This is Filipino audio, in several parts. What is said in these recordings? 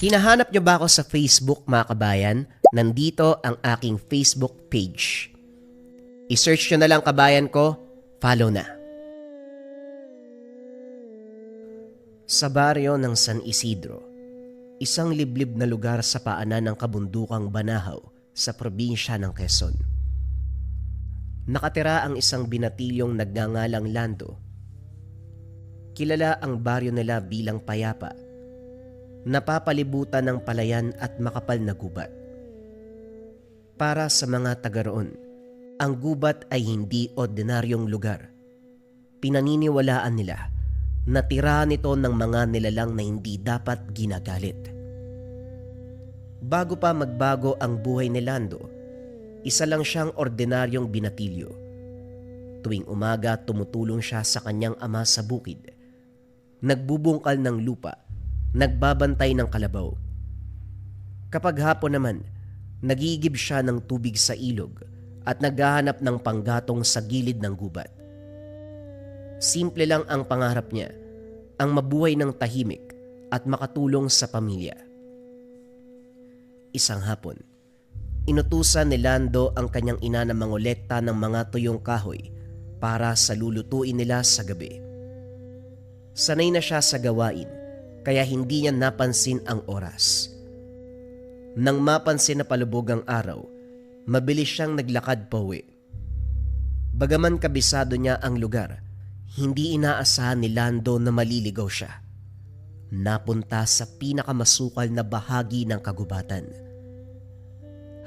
Hinahanap niyo ba ako sa Facebook, mga kabayan? Nandito ang aking Facebook page. I-search niyo na lang, kabayan ko, follow na. Sa baryo ng San Isidro, isang liblib na lugar sa paanan ng kabundukang Banahaw sa probinsya ng Quezon. Nakatira ang isang binatilyong nagngangalang Lando. Kilala ang baryo nila bilang payapa, napapalibutan ng palayan at makapal na gubat. Para sa mga taga roon, ang gubat ay hindi ordinaryong lugar. Pinaniniwalaan nila na tirahan nito ng mga nilalang na hindi dapat ginagalit. Bago pa magbago ang buhay ni Lando, isa lang siyang ordinaryong binatilyo. Tuwing umaga, tumutulong siya sa kanyang ama sa bukid. Nagbubungkal ng lupa, nagbabantay ng kalabaw. Kapag hapon naman, nagigib siya ng tubig sa ilog at naghahanap ng panggatong sa gilid ng gubat. Simple lang ang pangarap niya, ang mabuhay ng tahimik at makatulong sa pamilya. Isang hapon, inutusan ni Lando ang kanyang ina na mangolekta ng mga tuyong kahoy para sa lulutuin nila sa gabi. Sanay na siya sa gawain, kaya hindi niya napansin ang oras. Nang mapansin na palubog ang araw, mabilis siyang naglakad pauwi. Bagaman kabisado niya ang lugar, hindi inaasahan ni Lando na maliligaw siya. Napunta sa pinakamasukal na bahagi ng kagubatan.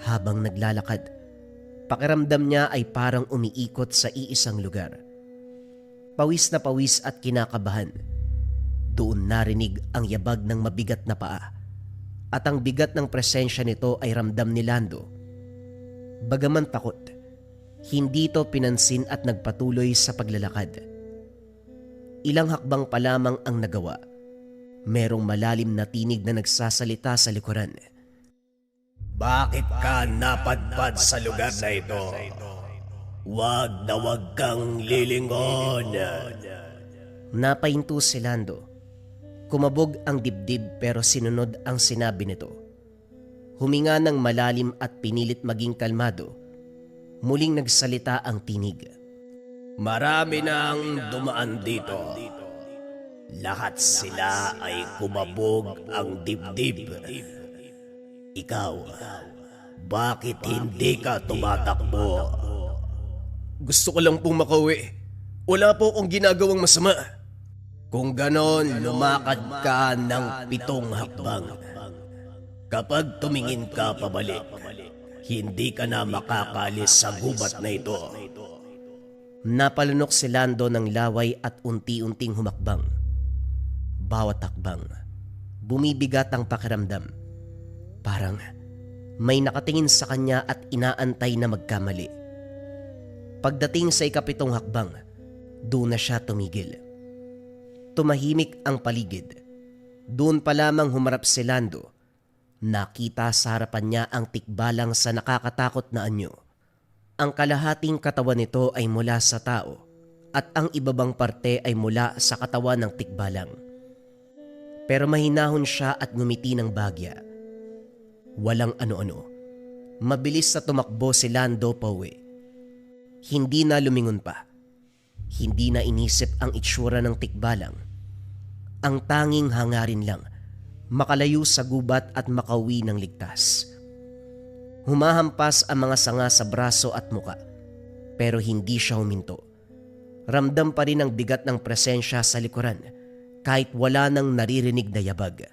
Habang naglalakad, pakiramdam niya ay parang umiikot sa iisang lugar. Pawis na pawis at kinakabahan. Doon narinig ang yabag ng mabigat na paa, at ang bigat ng presensya nito ay ramdam ni Lando. Bagaman takot, hindi ito pinansin at nagpatuloy sa paglalakad. Ilang hakbang pa lamang ang nagawa. Merong malalim na tinig na nagsasalita sa likuran. Bakit ka napadpad sa lugar na ito? Huwag na huwag kang lilingon. Napahinto si Lando. Kumabog ang dibdib pero sinunod ang sinabi nito. Huminga ng malalim at pinilit maging kalmado. Muling nagsalita ang tinig. Marami nang dumaan dito. Lahat sila ay kumabog ang dibdib. Ikaw, bakit hindi ka tumatakbo? Gusto ko lang pong makauwi. Wala po akong ginagawang masama. Kung ganon, lumakad ka ng 7 hakbang. Kapag tumingin ka pabalik, hindi ka na makakalis sa gubat na ito. Napalunok si Lando ng laway at unti-unting humakbang. Bawat hakbang, bumibigat ang pakiramdam. Parang may nakatingin sa kanya at inaantay na magkamali. Pagdating sa 7 hakbang, doon na siya tumigil. Tumahimik ang paligid. Doon pa lamang humarap si Lando. Nakita sa harapan niya ang tikbalang sa nakakatakot na anyo. Ang kalahating katawan nito ay mula sa tao at ang ibabang parte ay mula sa katawan ng tikbalang. Pero mahinahon siya at ngumiti ng bagya. Walang ano-ano. Mabilis na tumakbo si Lando pauwi. Hindi na lumingon pa. Hindi na inisip ang itsura ng tikbalang. Ang tanging hangarin lang, makalayo sa gubat at makauwi ng ligtas. Humahampas ang mga sanga sa braso at muka, pero hindi siya huminto. Ramdam pa rin ang bigat ng presensya sa likuran, kahit wala nang naririnig na yabag.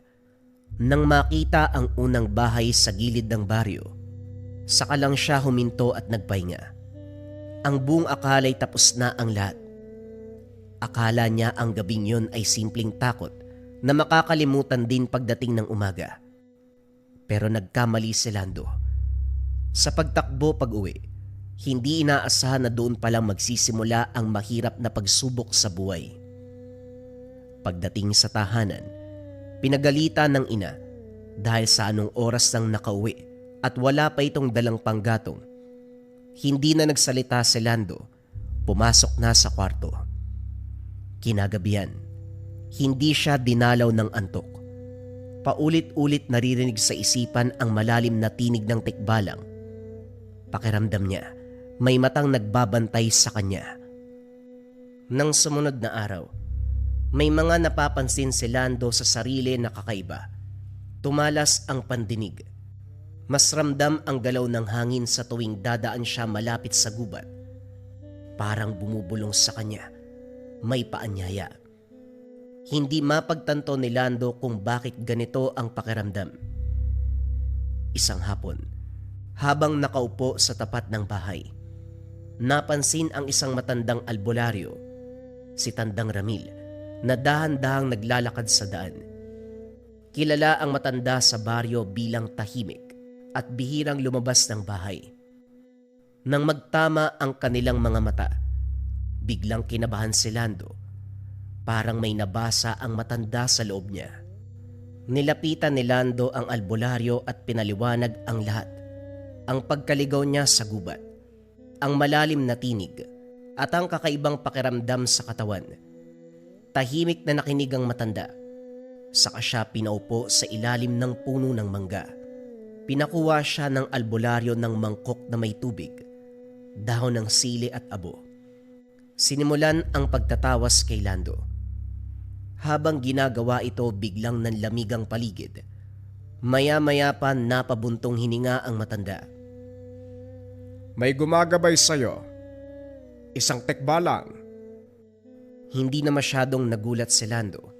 Nang makita ang unang bahay sa gilid ng baryo, saka lang siya huminto at nagpahinga. Ang buong akala'y tapos na ang lahat. Akala niya ang gabing yun ay simpleng takot na makakalimutan din pagdating ng umaga. Pero nagkamali si Lando. Sa pagtakbo pag-uwi, hindi inaasahan na doon palang magsisimula ang mahirap na pagsubok sa buhay. Pagdating sa tahanan, pinagalitan ng ina dahil sa anong oras nang nakauwi at wala pa itong dalang panggatong. Hindi na nagsalita si Lando, pumasok na sa kwarto. Kinagabihan, hindi siya dinalaw ng antok. Paulit-ulit naririnig sa isipan ang malalim na tinig ng tikbalang. Pakiramdam niya, may matang nagbabantay sa kanya. Nang sumunod na araw, may mga napapansin si Lando sa sarili na kakaiba. Tumalas ang pandinig. Mas ramdam ang galaw ng hangin sa tuwing dadaan siya malapit sa gubat. Parang bumubulong sa kanya. May paanyaya. Hindi mapagtanto ni Lando kung bakit ganito ang pakiramdam. Isang hapon, habang nakaupo sa tapat ng bahay, napansin ang isang matandang albularyo, si Tandang Ramil, na dahan-dahang naglalakad sa daan. Kilala ang matanda sa baryo bilang tahimik at bihirang lumabas ng bahay. Nang magtama ang kanilang mga mata, biglang kinabahan si Lando. Parang may nabasa ang matanda sa loob niya. Nilapitan ni Lando ang albularyo at pinaliwanag ang lahat. Ang pagkaligaw niya sa gubat, ang malalim na tinig, at ang kakaibang pakiramdam sa katawan. Tahimik na nakinig ang matanda. Saka siya pinaupo sa ilalim ng puno ng mangga. Pinakuha siya ng albularyo ng mangkok na may tubig, dahon ng sili at abo. Sinimulan ang pagtatawas kay Lando. Habang ginagawa ito, biglang nanlamig ang paligid. Maya-maya pa napabuntong hininga ang matanda. May gumagabay sa'yo. Isang tikbalang. Hindi na masyadong nagulat si Lando.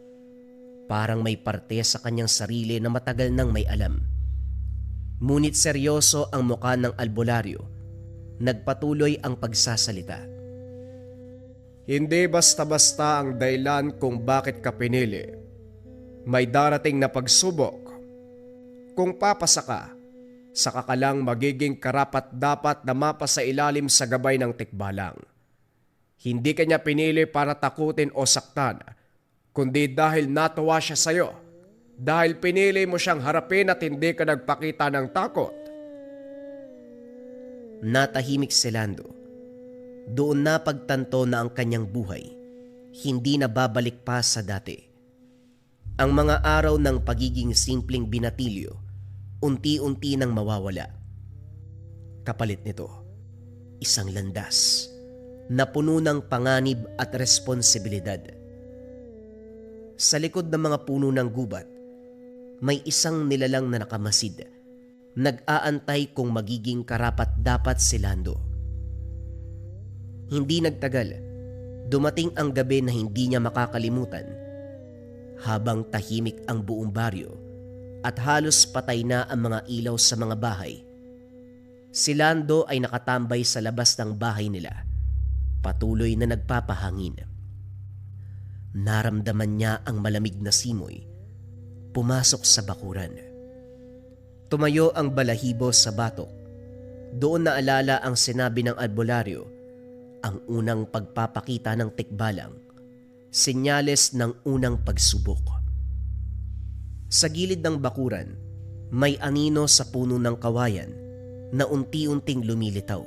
Parang may parte sa kanyang sarili na matagal nang may alam. Ngunit seryoso ang mukha ng albularyo. Nagpatuloy ang pagsasalita. Hindi basta-basta ang dahilan kung bakit ka pinili. May darating na pagsubok. Kung papasa ka, saka ka lang magiging karapat-dapat na mapasa ilalim sa gabay ng tikbalang. Hindi kanya pinili para takutin o saktan, kundi dahil natuwa siya sa'yo. Dahil pinili mo siyang harapin at hindi ka nagpakita ng takot. Natahimik si Lando. Doon napagtanto na ang kanyang buhay hindi na babalik pa sa dati. Ang mga araw ng pagiging simpleng binatilyo unti-unti nang mawawala. Kapalit nito, isang landas na puno ng panganib at responsibilidad. Sa likod ng mga puno ng gubat, may isang nilalang na nakamasid, nag-aantay kung magiging karapat-dapat si Lando. Hindi nagtagal, dumating ang gabi na hindi niya makakalimutan. Habang tahimik ang buong baryo at halos patay na ang mga ilaw sa mga bahay, si Lando ay nakatambay sa labas ng bahay nila, patuloy na nagpapahangin. Naramdaman niya ang malamig na simoy, pumasok sa bakuran. Tumayo ang balahibo sa batok. Doon naalala ang sinabi ng albularyo, ang unang pagpapakita ng tikbalang, senyales ng unang pagsubok. Sa gilid ng bakuran, may anino sa puno ng kawayan na unti-unting lumilitaw.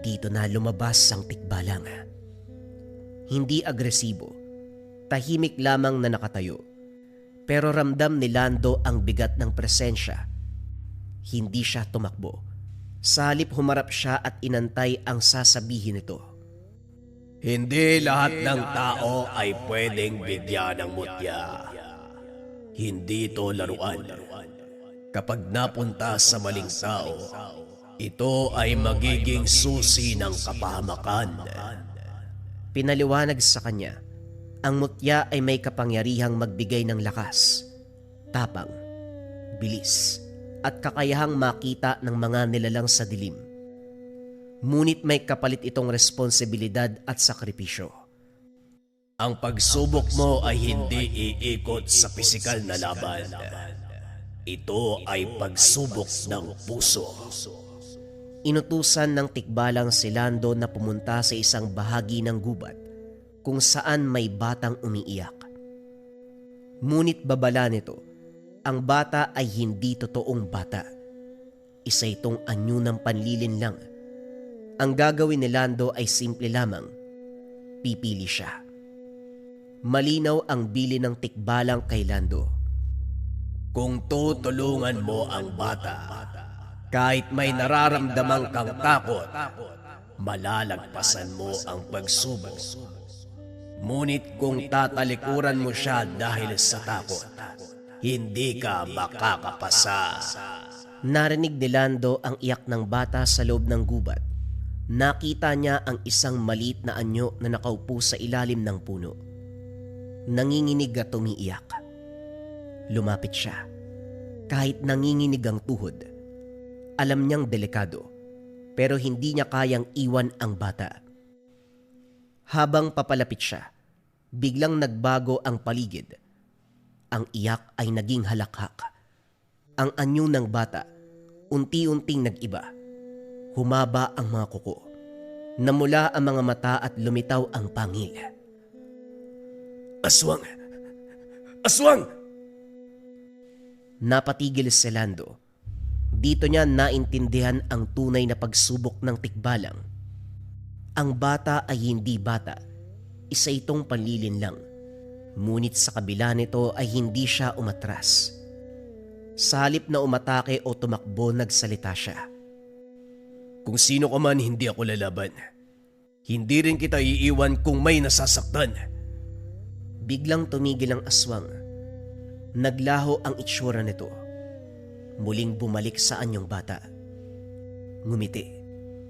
Dito na lumabas ang tikbalang. Hindi agresibo, tahimik lamang na nakatayo. Pero ramdam ni Lando ang bigat ng presensya. Hindi siya tumakbo. Sa halip humarap siya at inantay ang sasabihin nito. Hindi lahat ng tao ay pwedeng bigyan ng mutya. Hindi ito laruan. Kapag napunta sa maling tao, ito ay magiging susi ng kapahamakan. Pinaliwanag sa kanya, ang mutya ay may kapangyarihang magbigay ng lakas, tapang, bilis, at kakayahang makita ng mga nilalang sa dilim. Ngunit may kapalit itong responsibilidad at sakripisyo. Ang pagsubok mo ay hindi iikot sa pisikal na laban. Ito ay pagsubok ng puso. Inutusan ng tikbalang si Lando na pumunta sa isang bahagi ng gubat kung saan may batang umiiyak. Ngunit babala nito, ang bata ay hindi totoong bata. Isa itong anyo ng panlilin lang. Ang gagawin ni Lando ay simple lamang. Pipili siya. Malinaw ang bili ng tikbalang kay Lando. Kung tutulungan mo ang bata, kahit may nararamdaman kang takot, malalagpasan mo ang pagsubok. Ngunit kung tatalikuran mo siya dahil sa takot, hindi ka makakapasa. Narinig ni Lando ang iyak ng bata sa loob ng gubat. Nakita niya ang isang maliit na anyo na nakaupo sa ilalim ng puno. Nanginginig at umiiyak. Lumapit siya. Kahit nanginginig ang tuhod, alam niyang delikado, pero hindi niya kayang iwan ang bata. Habang papalapit siya, biglang nagbago ang paligid. Ang iyak ay naging halakhak. Ang anyo ng bata, unti-unting nag-iba. Humaba ang mga kuko. Namula ang mga mata at lumitaw ang pangil. Aswang! Aswang! Napatigil si Lando. Dito niya naintindihan ang tunay na pagsubok ng tikbalang. Ang bata ay hindi bata. Isa itong panlilin lang. Ngunit sa kabila nito ay hindi siya umatras. Sa halip na umatake o tumakbo, nagsalita siya. Kung sino ka man, hindi ako lalaban. Hindi rin kita iiwan kung may nasasaktan. Biglang tumigil ang aswang. Naglaho ang itsura nito. Muling bumalik sa anyong bata. Ngumiti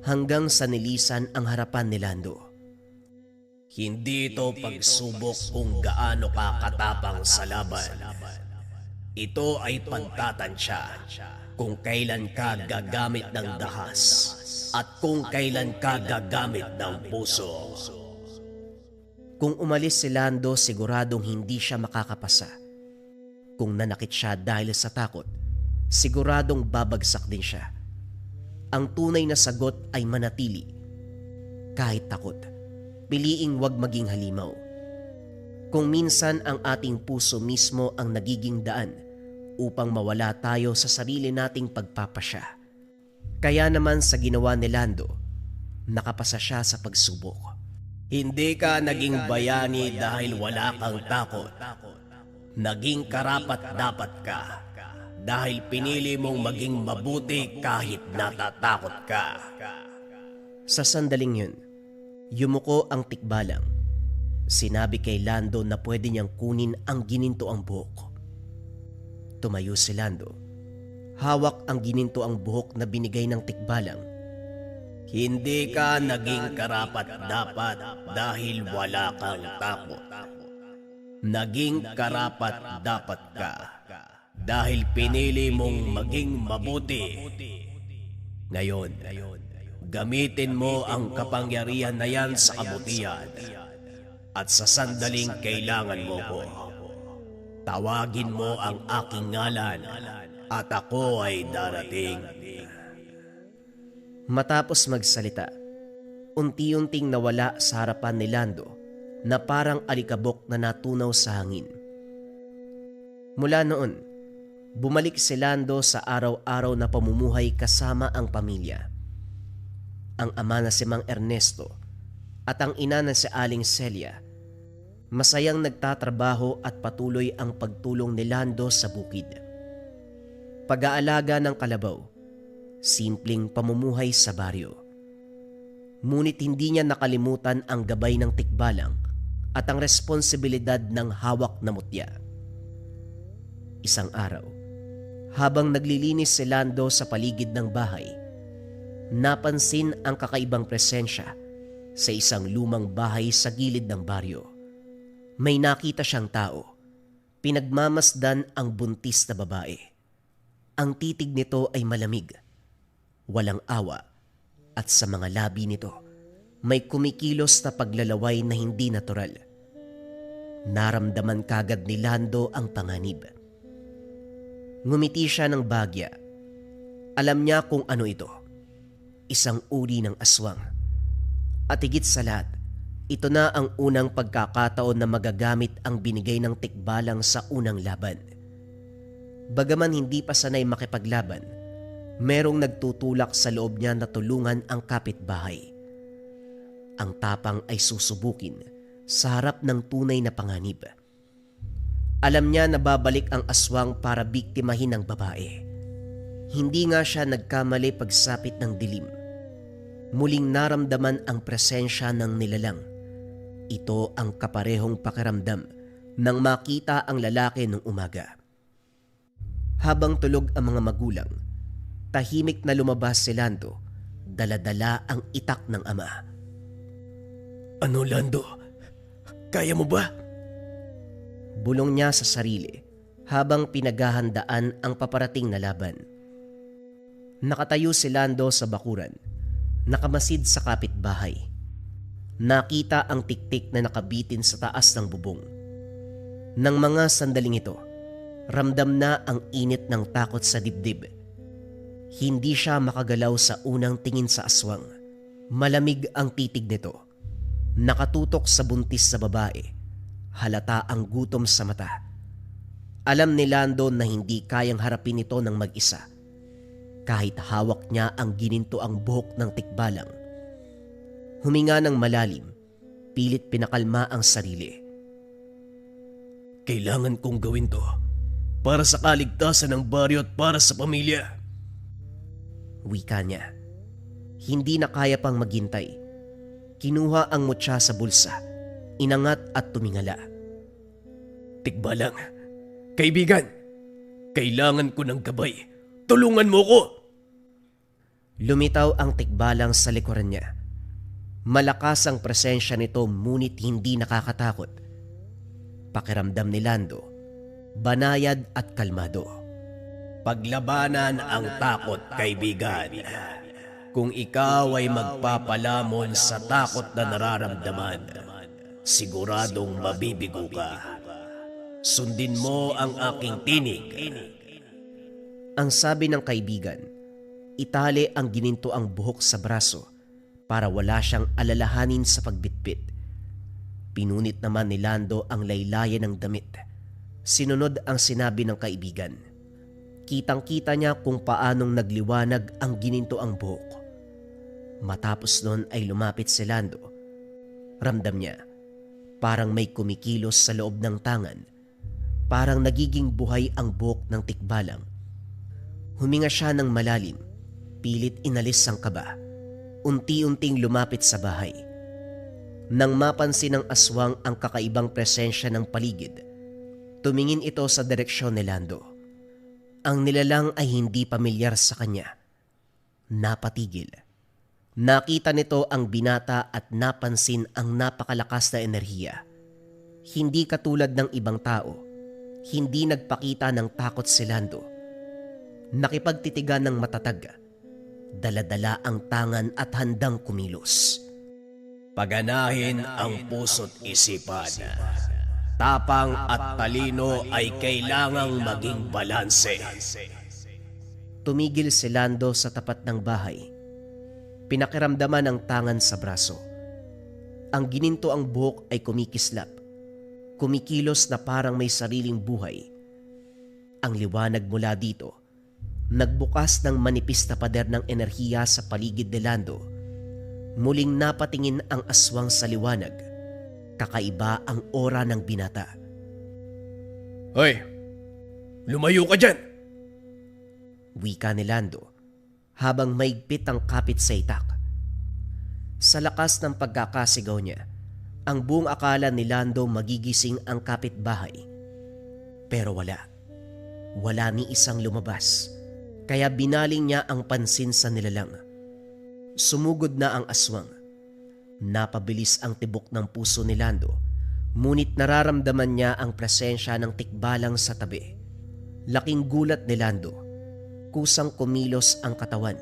hanggang sa nilisan ang harapan ni Lando. Hindi ito pagsubok kung gaano ka katapang sa laban. Ito ay pagtatansya kung kailan ka gagamit ng dahas at kung kailan ka gagamit ng puso. Kung umalis si Lando, siguradong hindi siya makakapasa. Kung nanakit siya dahil sa takot, siguradong babagsak din siya. Ang tunay na sagot ay manatili. Kahit takot, piliing wag maging halimaw. Kung minsan ang ating puso mismo ang nagiging daan upang mawala tayo sa sarili nating pagpapasya. Kaya naman sa ginawa ni Lando, nakapasa siya sa pagsubok. Hindi ka naging bayani dahil wala kang takot. Naging karapat-dapat ka dahil pinili mong maging mabuti kahit natatakot ka. Sa sandaling yun, yumuko ang tikbalang. Sinabi kay Lando na pwede niyang kunin ang ginintoang buhok. Tumayo si Lando. Hawak ang ginintoang buhok na binigay ng tikbalang. Hindi ka naging karapat-dapat dahil wala kang takot. Naging karapat-dapat ka dahil pinili mong maging mabuti. Ngayon, gamitin mo ang kapangyarihan na yan sa kabutihan at sa sandaling kailangan mo ko. Tawagin mo ang aking ngalan at ako ay darating. Matapos magsalita, unti-unting nawala sa harapan ni Lando na parang alikabok na natunaw sa hangin. Mula noon, bumalik si Lando sa araw-araw na pamumuhay kasama ang pamilya. Ang ama na si Mang Ernesto at ang ina na si Aling Celia, masayang nagtatrabaho at patuloy ang pagtulong ni Lando sa bukid. Pag-aalaga ng kalabaw, simpleng pamumuhay sa baryo. Ngunit hindi niya nakalimutan ang gabay ng tikbalang at ang responsibilidad ng hawak na mutya. Isang araw, habang naglilinis si Lando sa paligid ng bahay, napansin ang kakaibang presensya sa isang lumang bahay sa gilid ng baryo. May nakita siyang tao. Pinagmamasdan ang buntis na babae. Ang titig nito ay malamig, walang awa, at sa mga labi nito may kumikilos na paglalaway na hindi natural. Naramdaman kagad ni Lando ang panganib. Ngumiti siya ng bagya. Alam niya kung ano ito. Isang uri ng aswang. At higit sa lahat, ito na ang unang pagkakataon na magagamit ang binigay ng tikbalang sa unang laban. Bagaman hindi pa sanay makipaglaban, merong nagtutulak sa loob niya na tulungan ang kapitbahay. Ang tapang ay susubukin sa harap ng tunay na panganib. Alam niya na babalik ang aswang para biktimahin ang babae. Hindi nga siya nagkamali pagsapit ng dilim. Muling naramdaman ang presensya ng nilalang. Ito ang kaparehong pakiramdam nang makita ang lalaki nung umaga. Habang tulog ang mga magulang, tahimik na lumabas si Lando, dala-dala ang itak ng ama. Ano, Lando? Kaya mo ba? Bulong niya sa sarili habang pinaghahandaan ang paparating na laban. Nakatayo si Lando sa bakuran, nakamasid sa kapitbahay. Nakita ang tiktik na nakabitin sa taas ng bubong. Nang mga sandaling ito, ramdam na ang init ng takot sa dibdib. Hindi siya makagalaw sa unang tingin sa aswang. Malamig ang titig nito. Nakatutok sa buntis sa babae. Halata ang gutom sa mata. Alam ni Lando na hindi kayang harapin ito ng mag-isa. Kahit hawak niya ang gininto ang buhok ng tikbalang. Huminga ng malalim, pilit pinakalma ang sarili. Kailangan kong gawin to para sa kaligtasan ng baryo at para sa pamilya. Wika niya. Hindi na kaya pang maghintay. Kinuha ang mutya sa bulsa, inangat at tumingala. Tikbalang, kaibigan, kailangan ko ng gabay. Tulungan mo ko! Lumitaw ang tikbalang sa likuran niya. Malakas ang presensya nito ngunit hindi nakakatakot. Pakiramdam ni Lando, banayad at kalmado. Paglabanan ang takot, kaibigan. Kung ikaw ay magpapalamon sa takot na nararamdaman, siguradong mabibigo ka. Sundin mo ang aking tinig. Ang sabi ng kaibigan, itali ang gininto ang buhok sa braso para wala siyang alalahanin sa pagbitbit. Pinunit naman ni Lando ang laylayan ng damit. Sinunod ang sinabi ng kaibigan. Kitang-kita niya kung paanong nagliwanag ang gininto ang buhok. Matapos nun ay lumapit si Lando. Ramdam niya, parang may kumikilos sa loob ng tangan. Parang nagiging buhay ang buhok ng tikbalang. Huminga siya ng malalim, pilit inalis ang kaba. Unti-unting lumapit sa bahay. Nang mapansin ng aswang ang kakaibang presensya ng paligid, tumingin ito sa direksyon ni Lando. Ang nilalang ay hindi pamilyar sa kanya. Napatigil. Nakita nito ang binata at napansin ang napakalakas na enerhiya. Hindi katulad ng ibang tao, hindi nagpakita ng takot si Lando. Nakipagtitigan ng matatag, dala-dala ang tangan at handang kumilos. Paganahin ang puso't isipan. Tapang at talino ay kailangang maging balanse. Tumigil si Lando sa tapat ng bahay. Pinakiramdaman ang tangan sa braso. Ang gininto ang buhok ay kumikislap. Kumikilos na parang may sariling buhay. Ang liwanag mula dito, nagbukas ng manipis na pader ng enerhiya sa paligid ni Lando. Muling napatingin ang aswang sa liwanag. Kakaiba ang aura ng binata. Hoy! Lumayo ka dyan! Wika ni Lando habang maigpit ang kapit sa itak. Sa lakas ng pagkakasigaw niya, ang buong akala ni Lando magigising ang kapitbahay. Pero wala. Wala ni isang lumabas. Kaya binaling niya ang pansin sa nilalang. Sumugod na ang aswang. Napabilis ang tibok ng puso ni Lando, ngunit nararamdaman niya ang presensya ng tikbalang sa tabi. Laking gulat ni Lando. Kusang kumilos ang katawan.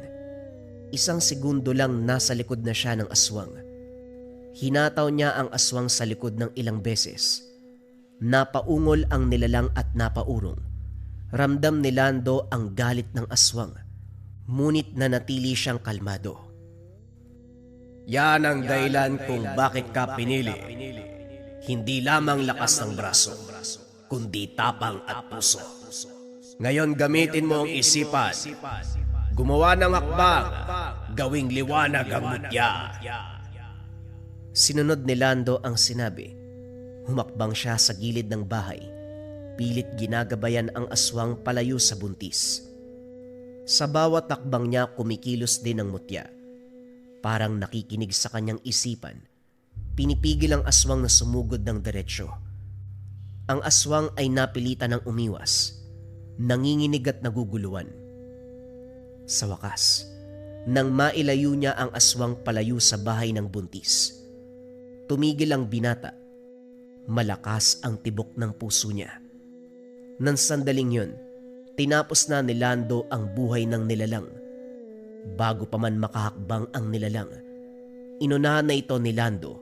Isang segundo lang nasa likod na siya ng aswang. Hinataw niya ang aswang sa likod ng ilang beses. Napaungol ang nilalang at napaurong. Ramdam ni Lando ang galit ng aswang, ngunit nanatili siyang kalmado. Yan ang dahilan kung bakit ka pinili. Hindi lamang lakas ng braso, kundi tapang at puso. Ngayon gamitin mo ang isipan. Gumawa ng hakbang, gawing liwanag ang mutya. Sinunod ni Lando ang sinabi. Humakbang siya sa gilid ng bahay. pilit ginagabayan ang aswang palayo sa buntis. Sa bawat takbang niya kumikilos din ang mutya. Parang nakikinig sa kanyang isipan, pinipigil ang aswang na sumugod ng diretsyo. Ang aswang ay napilitan ng umiwas, nanginginig at naguguluhan. Sa wakas, nang mailayo niya ang aswang palayo sa bahay ng buntis, tumigil ang binata. Malakas ang tibok ng puso niya. Nang sandaling yun, tinapos na ni Lando ang buhay ng nilalang. Bago pa man makahakbang ang nilalang, inunahan na ito ni Lando.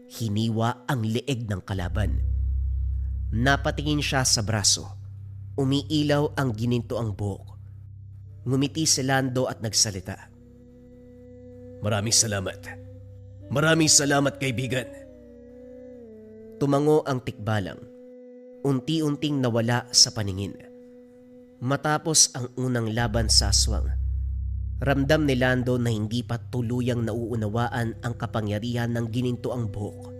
Hiniwa ang leeg ng kalaban. Napatingin siya sa braso. Umiilaw ang ginintoang buhok. Ngumiti si Lando at nagsalita. Maraming salamat. Maraming salamat, kaibigan. Tumango ang tikbalang. Unti-unting nawala sa paningin. Matapos ang unang laban sa aswang, ramdam ni Lando na hindi pa tuluyang nauunawaan ang kapangyarihan ng ginintoang buhok.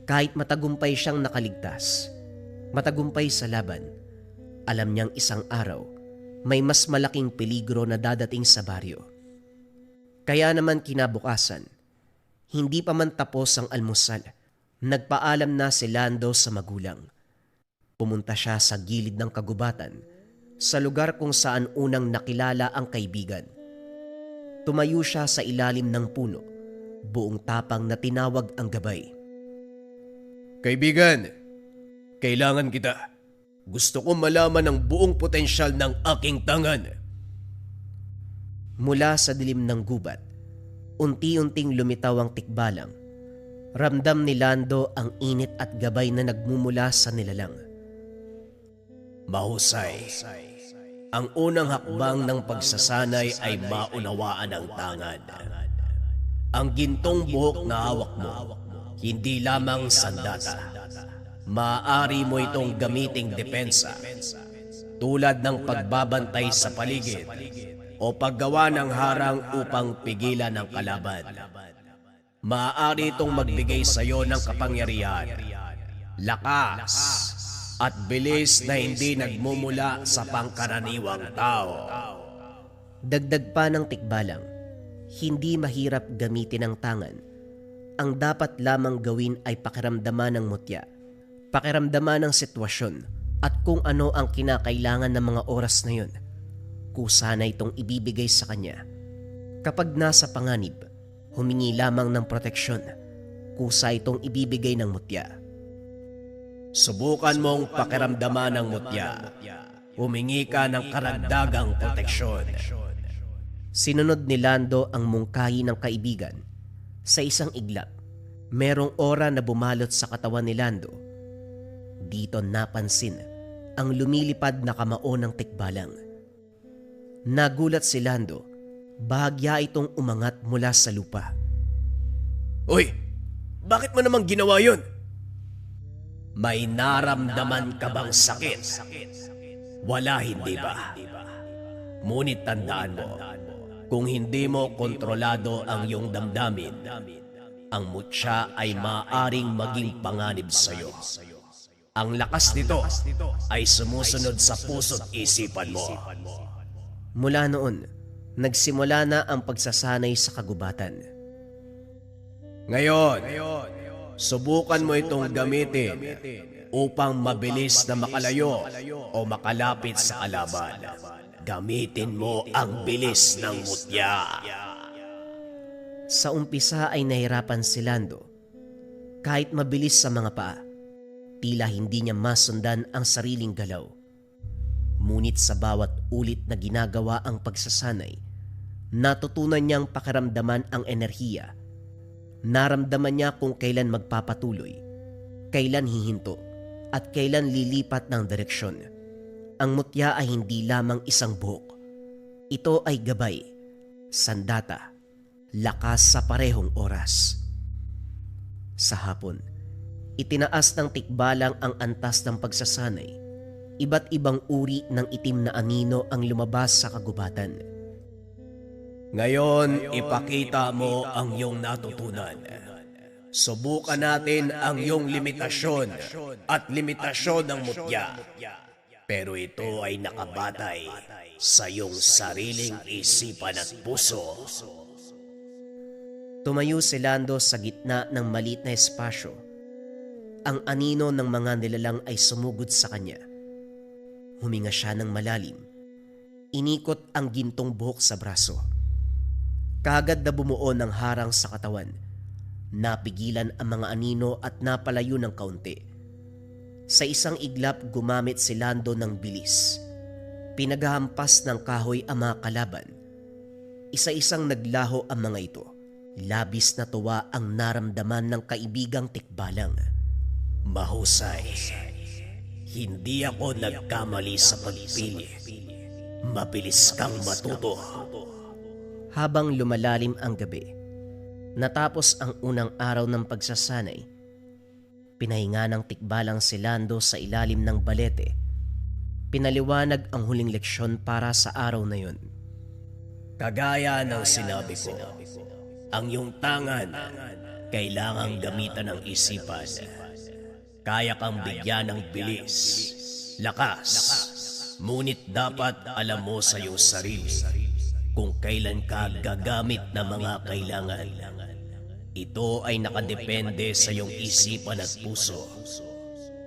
Kahit matagumpay siyang nakaligtas, matagumpay sa laban, alam niyang isang araw may mas malaking peligro na dadating sa baryo. Kaya naman kinabukasan, hindi pa man tapos ang almusal, nagpaalam na si Lando sa magulang. Pumunta siya sa gilid ng kagubatan, sa lugar kung saan unang nakilala ang kaibigan. Tumayo siya sa ilalim ng puno, buong tapang na tinawag ang gabay. Kaibigan, kailangan kita. Gusto ko malaman ang buong potensyal ng aking tangan. Mula sa dilim ng gubat, unti-unting lumitaw ang tikbalang. Ramdam ni Lando ang init at gabay na nagmumula sa nilalang. Mahusay. Ang unang hakbang ng pagsasanay ay maunawaan ang tangan. Ang gintong buhok na hawak mo, hindi lamang sandata. Maaari mo itong gamiting depensa, tulad ng pagbabantay sa paligid o paggawa ng harang upang pigilan ang kalaban. Maaari itong magbigay sa iyo ng kapangyarihan, lakas, at bilis na hindi nagmumula sa pangkaraniwang tao. Dagdag pa ng tikbalang, hindi mahirap gamitin ang tangan. Ang dapat lamang gawin ay pakiramdaman ng mutya, pakiramdaman ng sitwasyon at kung ano ang kinakailangan ng mga oras na yun. Kusa na itong ibibigay sa kanya. Kapag nasa panganib, humingi lamang ng proteksyon. Kusa itong ibibigay ng mutya. Subukan mong pakiramdaman ng mutya. Humingi ka ng karagdagang proteksyon. Sinunod ni Lando ang mungkahi ng kaibigan. Sa isang iglap, merong aura na bumalot sa katawan ni Lando. Dito napansin ang lumilipad na kamao ng tikbalang. Nagulat si Lando, bahagya itong umangat mula sa lupa. Uy, bakit mo namang ginawa yun? May naramdaman ka bang sakit? Wala, hindi ba? Ngunit tandaan mo, kung hindi mo kontrolado ang iyong damdamin, ang mutya ay maaring maging panganib sa iyo. Ang lakas nito ay sumusunod sa puso't isipan mo. Mula noon, nagsimula na ang pagsasanay sa kagubatan. Ngayon, subukan mo itong gamitin upang mabilis na makalayo o makalapit sa kalaban. Gamitin mo ang bilis ng mutya. Sa umpisa ay nahirapan si Lando. Kahit mabilis sa mga paa, tila hindi niya masundan ang sariling galaw. Ngunit sa bawat ulit na ginagawa ang pagsasanay, natutunan niyang pakiramdaman ang enerhiya. Naramdaman niya kung kailan magpapatuloy, kailan hihinto, at kailan lilipat ng direksyon. Ang mutya ay hindi lamang isang buhok. Ito ay gabay, sandata, lakas sa parehong oras. Sa hapon, itinaas ng tikbalang ang antas ng pagsasanay. Iba't ibang uri ng itim na anino ang lumabas sa kagubatan. Ngayon, ipakita mo ang iyong natutunan. Subukan natin ang iyong limitasyon at limitasyon ng mutya. Pero ito ay nakabatay sa iyong sariling isipan at puso. Tumayo si Lando sa gitna ng maliit na espasyo. Ang anino ng mga nilalang ay sumugod sa kanya. Huminga siya ng malalim. Inikot ang gintong buhok sa braso. Kaagad na bumuo ng harang sa katawan. Napigilan ang mga anino at napalayo ng kaunti. Sa isang iglap gumamit si Lando ng bilis. Pinaghahampas ng kahoy ang mga kalaban. Isa-isang naglaho ang mga ito. Labis na tuwa ang naramdaman ng kaibigang tikbalang. Mahusay. Hindi ako nagkamali sa pagpili. Mabilis kang matuto. Habang lumalalim ang gabi, natapos ang unang araw ng pagsasanay, pinahinga ng tikbalang si Lando sa ilalim ng balete. Pinaliwanag ang huling leksyon para sa araw na yun. Kagaya ng sinabi ko, ang iyong tangan kailangang gamitan ng isipan. Kaya kang bigyan ng bilis, lakas, ngunit dapat alam mo sa iyong sarili kung kailan ka gagamit ng mga kailangan. Ito ay nakadepende sa iyong isipan at puso.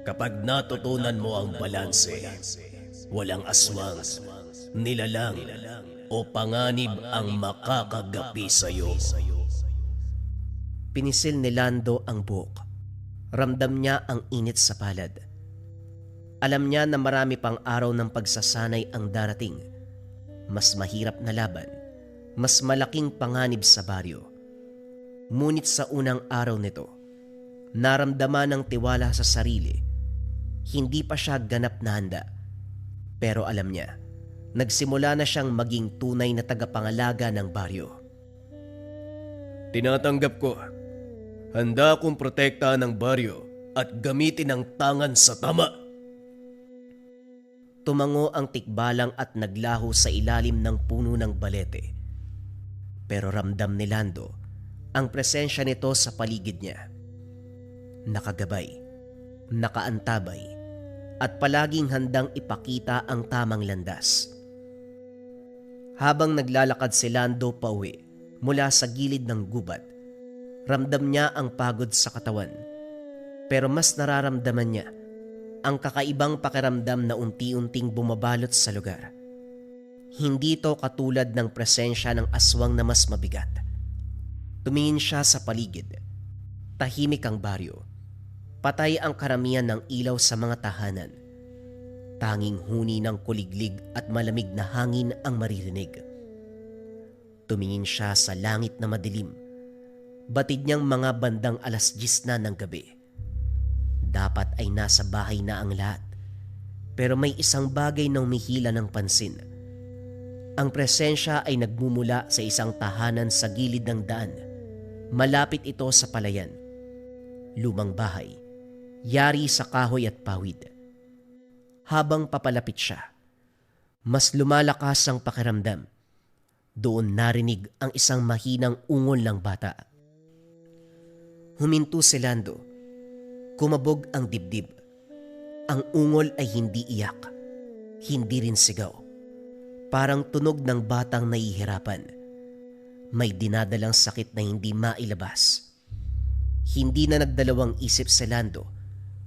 Kapag natutunan mo ang balanse, walang aswang, nilalang o panganib ang makakagapi sa iyo. Pinisil ni Lando ang buhok. Ramdam niya ang init sa palad. Alam niya na marami pang araw ng pagsasanay ang darating. Mas mahirap na laban, mas malaking panganib sa baryo. Ngunit sa unang araw nito, naramdaman ng tiwala sa sarili. Hindi pa siya ganap na handa. Pero alam niya, nagsimula na siyang maging tunay na tagapangalaga ng baryo. Tinatanggap ko. Handa akong protektahan ng baryo at gamitin ang tangan sa tama. Tumango ang tikbalang at naglaho sa ilalim ng puno ng balete. Pero ramdam ni Lando ang presensya nito sa paligid niya. Nakagabay, nakaantabay, at palaging handang ipakita ang tamang landas. Habang naglalakad si Lando pauwi mula sa gilid ng gubat, ramdam niya ang pagod sa katawan. Pero mas nararamdaman niya ang kakaibang pakiramdam na unti-unting bumabalot sa lugar. Hindi ito katulad ng presensya ng aswang na mas mabigat. Tumingin siya sa paligid. Tahimik ang baryo. Patay ang karamihan ng ilaw sa mga tahanan. Tanging huni ng kuliglig at malamig na hangin ang maririnig. Tumingin siya sa langit na madilim. Batid niyang mga bandang 10:00 na ng gabi. Dapat ay nasa bahay na ang lahat. Pero may isang bagay na umihila ng pansin. Ang presensya ay nagmumula sa isang tahanan sa gilid ng daan. Malapit ito sa palayan. Lumang bahay, yari sa kahoy at pawid. Habang papalapit siya, mas lumalakas ang pakiramdam. Doon narinig ang isang mahinang ungol ng bata. Huminto si Lando. Kumabog ang dibdib. Ang ungol ay hindi iyak, hindi rin sigaw. Parang tunog ng batang nahihirapan. May dinadalang sakit na hindi mailabas. Hindi na nagdalawang isip si Lando.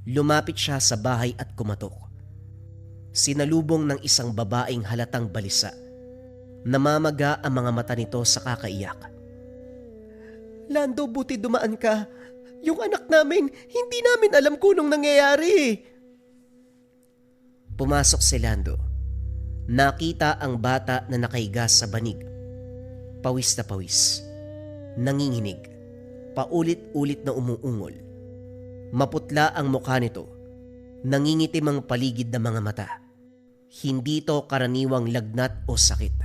Lumapit siya sa bahay at kumatok. Sinalubong ng isang babaeng halatang balisa. Namamaga ang mga mata nito sa kakaiyak. Lando, buti dumaan ka. Yung anak namin, hindi namin alam kung anong nangyayari. Pumasok si Lando. Nakita ang bata na nakahiga sa banig. Pawis na pawis. Nanginginig. Paulit-ulit na umuungol. Maputla ang mukha nito. Nangingitim ang paligid ng mga mata. Hindi ito karaniwang lagnat o sakit.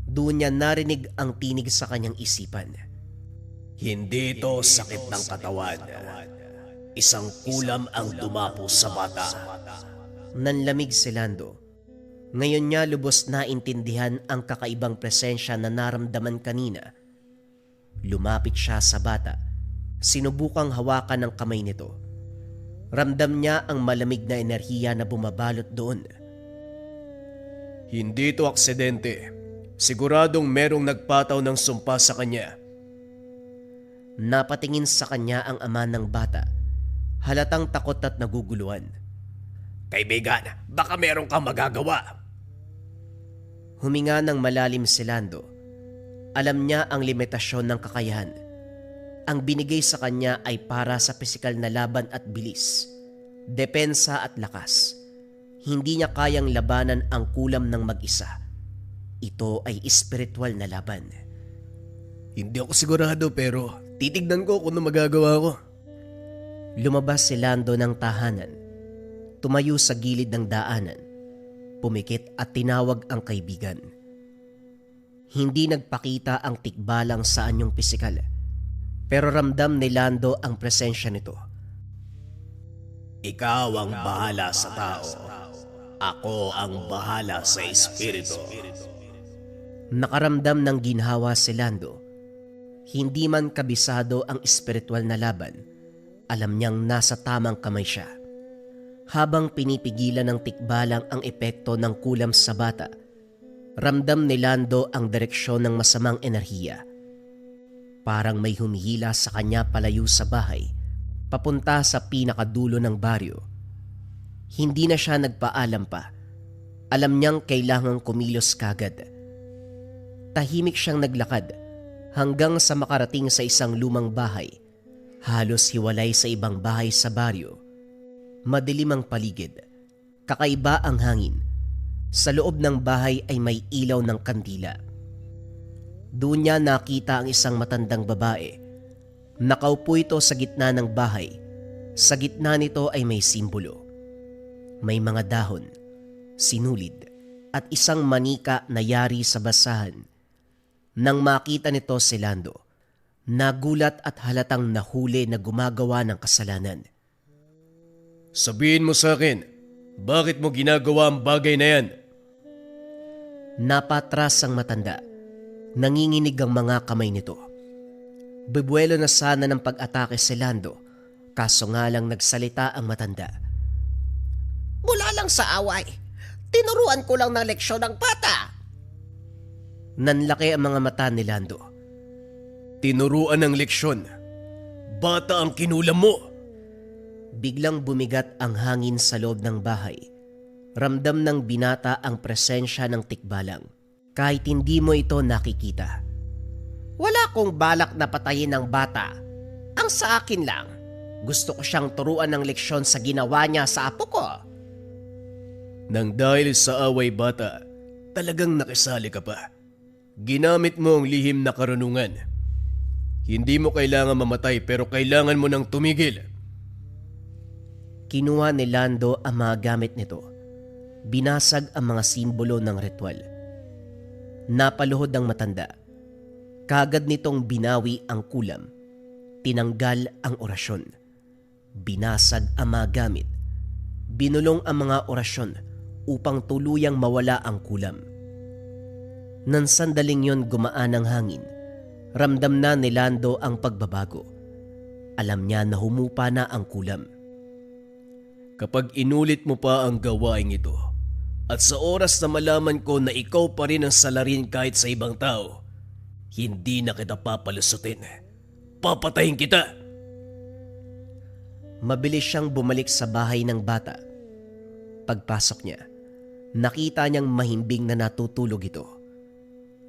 Doon niya narinig ang tinig sa kanyang isipan. Hindi ito sakit ng katawan. Isang kulam ang dumapo sa bata. Nanlamig si Lando. Ngayon niya lubos na intindihan ang kakaibang presensya na naramdaman kanina. Lumapit siya sa bata. Sinubukang hawakan ng kamay nito. Ramdam niya ang malamig na enerhiya na bumabalot doon. Hindi ito aksidente. Siguradong merong nagpataw ng sumpa sa kanya. Napatingin sa kanya ang ama ng bata. Halatang takot at naguguluhan. Kaibigan, baka meron kang magagawa. Huminga ng malalim si Lando. Alam niya ang limitasyon ng kakayahan. Ang binigay sa kanya ay para sa pisikal na laban at bilis, depensa at lakas. Hindi niya kayang labanan ang kulam ng mag-isa. Ito ay espiritual na laban. Hindi ako sigurado pero titignan ko kung ano magagawa ko. Lumabas si Lando ng tahanan. Tumayo sa gilid ng daanan. Pumikit at tinawag ang kaibigan. Hindi nagpakita ang tikbalang sa anyong pisikal. Pero ramdam ni Lando ang presensya nito. Ikaw ang bahala sa tao. Ako ang bahala sa espiritu. Nakaramdam ng ginhawa si Lando. Hindi man kabisado ang espiritual na laban, alam niyang nasa tamang kamay siya. Habang pinipigilan ng tikbalang ang epekto ng kulam sa bata, ramdam ni Lando ang direksyon ng masamang enerhiya. Parang may humihila sa kanya palayo sa bahay, papunta sa pinakadulo ng baryo. Hindi na siya nagpaalam pa. Alam niyang kailangang kumilos kagad. Tahimik siyang naglakad hanggang sa makarating sa isang lumang bahay, halos hiwalay sa ibang bahay sa baryo. Madilim ang paligid, kakaiba ang hangin. Sa loob ng bahay ay may ilaw ng kandila. Doon niya nakita ang isang matandang babae. Nakaupo ito sa gitna ng bahay. Sa gitna nito ay may simbolo. May mga dahon, sinulid, at isang manika na yari sa basahan. Nang makita nito si Lando, nagulat at halatang nahuli na gumagawa ng kasalanan. Sabihin mo sa akin, bakit mo ginagawa ang bagay na yan? Napatras ang matanda. Nanginginig ang mga kamay nito. Bibuelo na sana ng pag-atake si Lando, kaso nga lang nagsalita ang matanda. Mula lang sa away, tinuruan ko lang ng leksyon ng bata. Nanlaki ang mga mata ni Lando. Tinuruan ng leksyon. Bata ang kinulam mo. Biglang bumigat ang hangin sa loob ng bahay. Ramdam ng binata ang presensya ng tikbalang. Kahit hindi mo ito nakikita. Wala kong balak na patayin ng bata. Ang sa akin lang, gusto ko siyang turuan ng leksyon sa ginawa niya sa apo ko. Nang dahil sa away bata, talagang nakisali ka pa. Ginamit mo ang lihim na karunungan. Hindi mo kailangan mamatay pero kailangan mo nang tumigil. Kinuha ni Lando ang mga gamit nito. Binasag ang mga simbolo ng ritual. Napaluhod ang matanda. Kagad nitong binawi ang kulam. Tinanggal ang orasyon. Binasag ang mga gamit. Binulong ang mga orasyon upang tuluyang mawala ang kulam. Nang sandaling yon gumaan ang hangin, ramdam na ni Lando ang pagbabago. Alam niya na humupa na ang kulam. Kapag inulit mo pa ang gawain ito, at sa oras na malaman ko na ikaw pa rin ang salarin kahit sa ibang tao, hindi na kita papalusutin. Papatayin kita! Mabilis siyang bumalik sa bahay ng bata. Pagpasok niya, nakita niyang mahimbing na natutulog ito.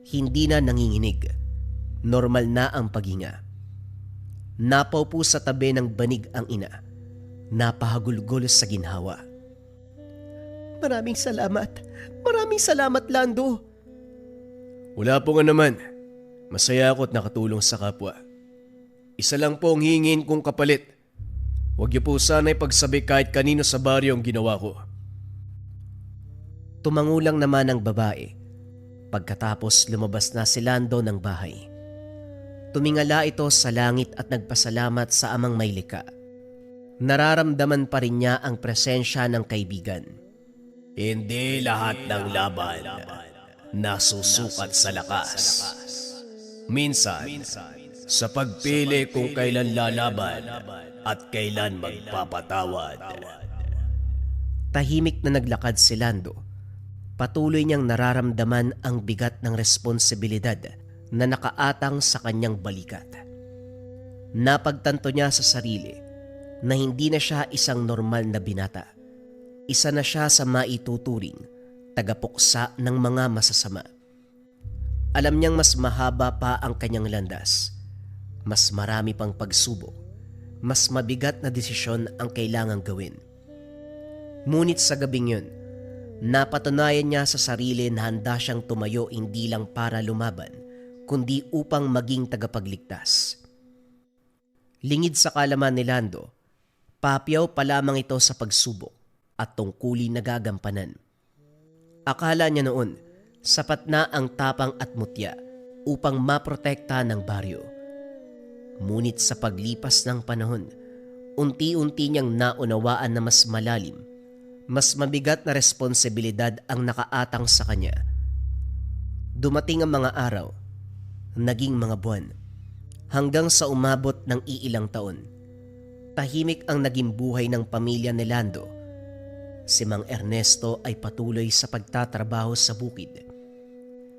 Hindi na nanginginig. Normal na ang paghinga. Napaupo sa tabi ng banig ang ina. Napahagulgol sa ginhawa. Maraming salamat. Maraming salamat, Lando. Wala po nga naman. Masaya ako at nakatulong sa kapwa. Isa lang po ang hingin kong kapalit. Huwag niyo po sana ipagsabi kahit kanino sa baryo ang ginawa ko. Tumangulang naman ang babae. Pagkatapos lumabas na si Lando ng bahay. Tumingala ito sa langit at nagpasalamat sa amang may likha. Nararamdaman pa rin niya ang presensya ng kaibigan. Hindi lahat ng laban nasusukat sa lakas. Minsan, sa pagpili kung kailan lalaban at kailan magpapatawad. Tahimik na naglakad si Lando. Patuloy niyang nararamdaman ang bigat ng responsibilidad na nakaatang sa kanyang balikat. Napagtanto niya sa sarili na hindi na siya isang normal na binata. Isa na siya sa maituturing tagapuksa ng mga masasama. Alam niyang mas mahaba pa ang kanyang landas. Mas marami pang pagsubok. Mas mabigat na desisyon ang kailangang gawin. Ngunit sa gabing yun, napatunayan niya sa sarili na handa siyang tumayo hindi lang para lumaban, kundi upang maging tagapagligtas. Lingid sa kalaman ni Lando, papyaw pa lamang ito sa pagsubok at tungkulin na gagampanan. Akala niya noon, sapat na ang tapang at mutya upang maprotekta ng baryo. Ngunit sa paglipas ng panahon, unti-unti niyang naunawaan na mas malalim, mas mabigat na responsibilidad ang nakaatang sa kanya. Dumating ang mga araw, naging mga buwan, hanggang sa umabot ng iilang taon. Tahimik ang naging buhay ng pamilya ni Lando. Si Mang Ernesto ay patuloy sa pagtatrabaho sa bukid.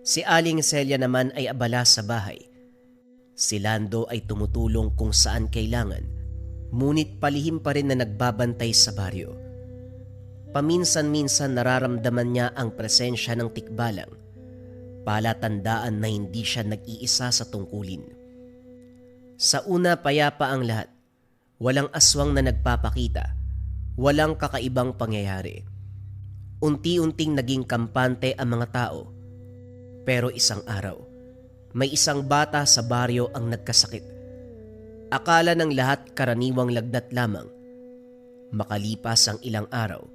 Si Aling Celia naman ay abala sa bahay. Si Lando ay tumutulong kung saan kailangan, ngunit palihim pa rin na nagbabantay sa baryo. Paminsan-minsan nararamdaman niya ang presensya ng tikbalang, palatandaan na hindi siya nag-iisa sa tungkulin. Sa una payapa ang lahat, walang aswang na nagpapakita, walang kakaibang pangyayari. Unti-unting naging kampante ang mga tao. Pero isang araw, may isang bata sa baryo ang nagkasakit. Akala ng lahat karaniwang lagnat lamang. Makalipas ang ilang araw,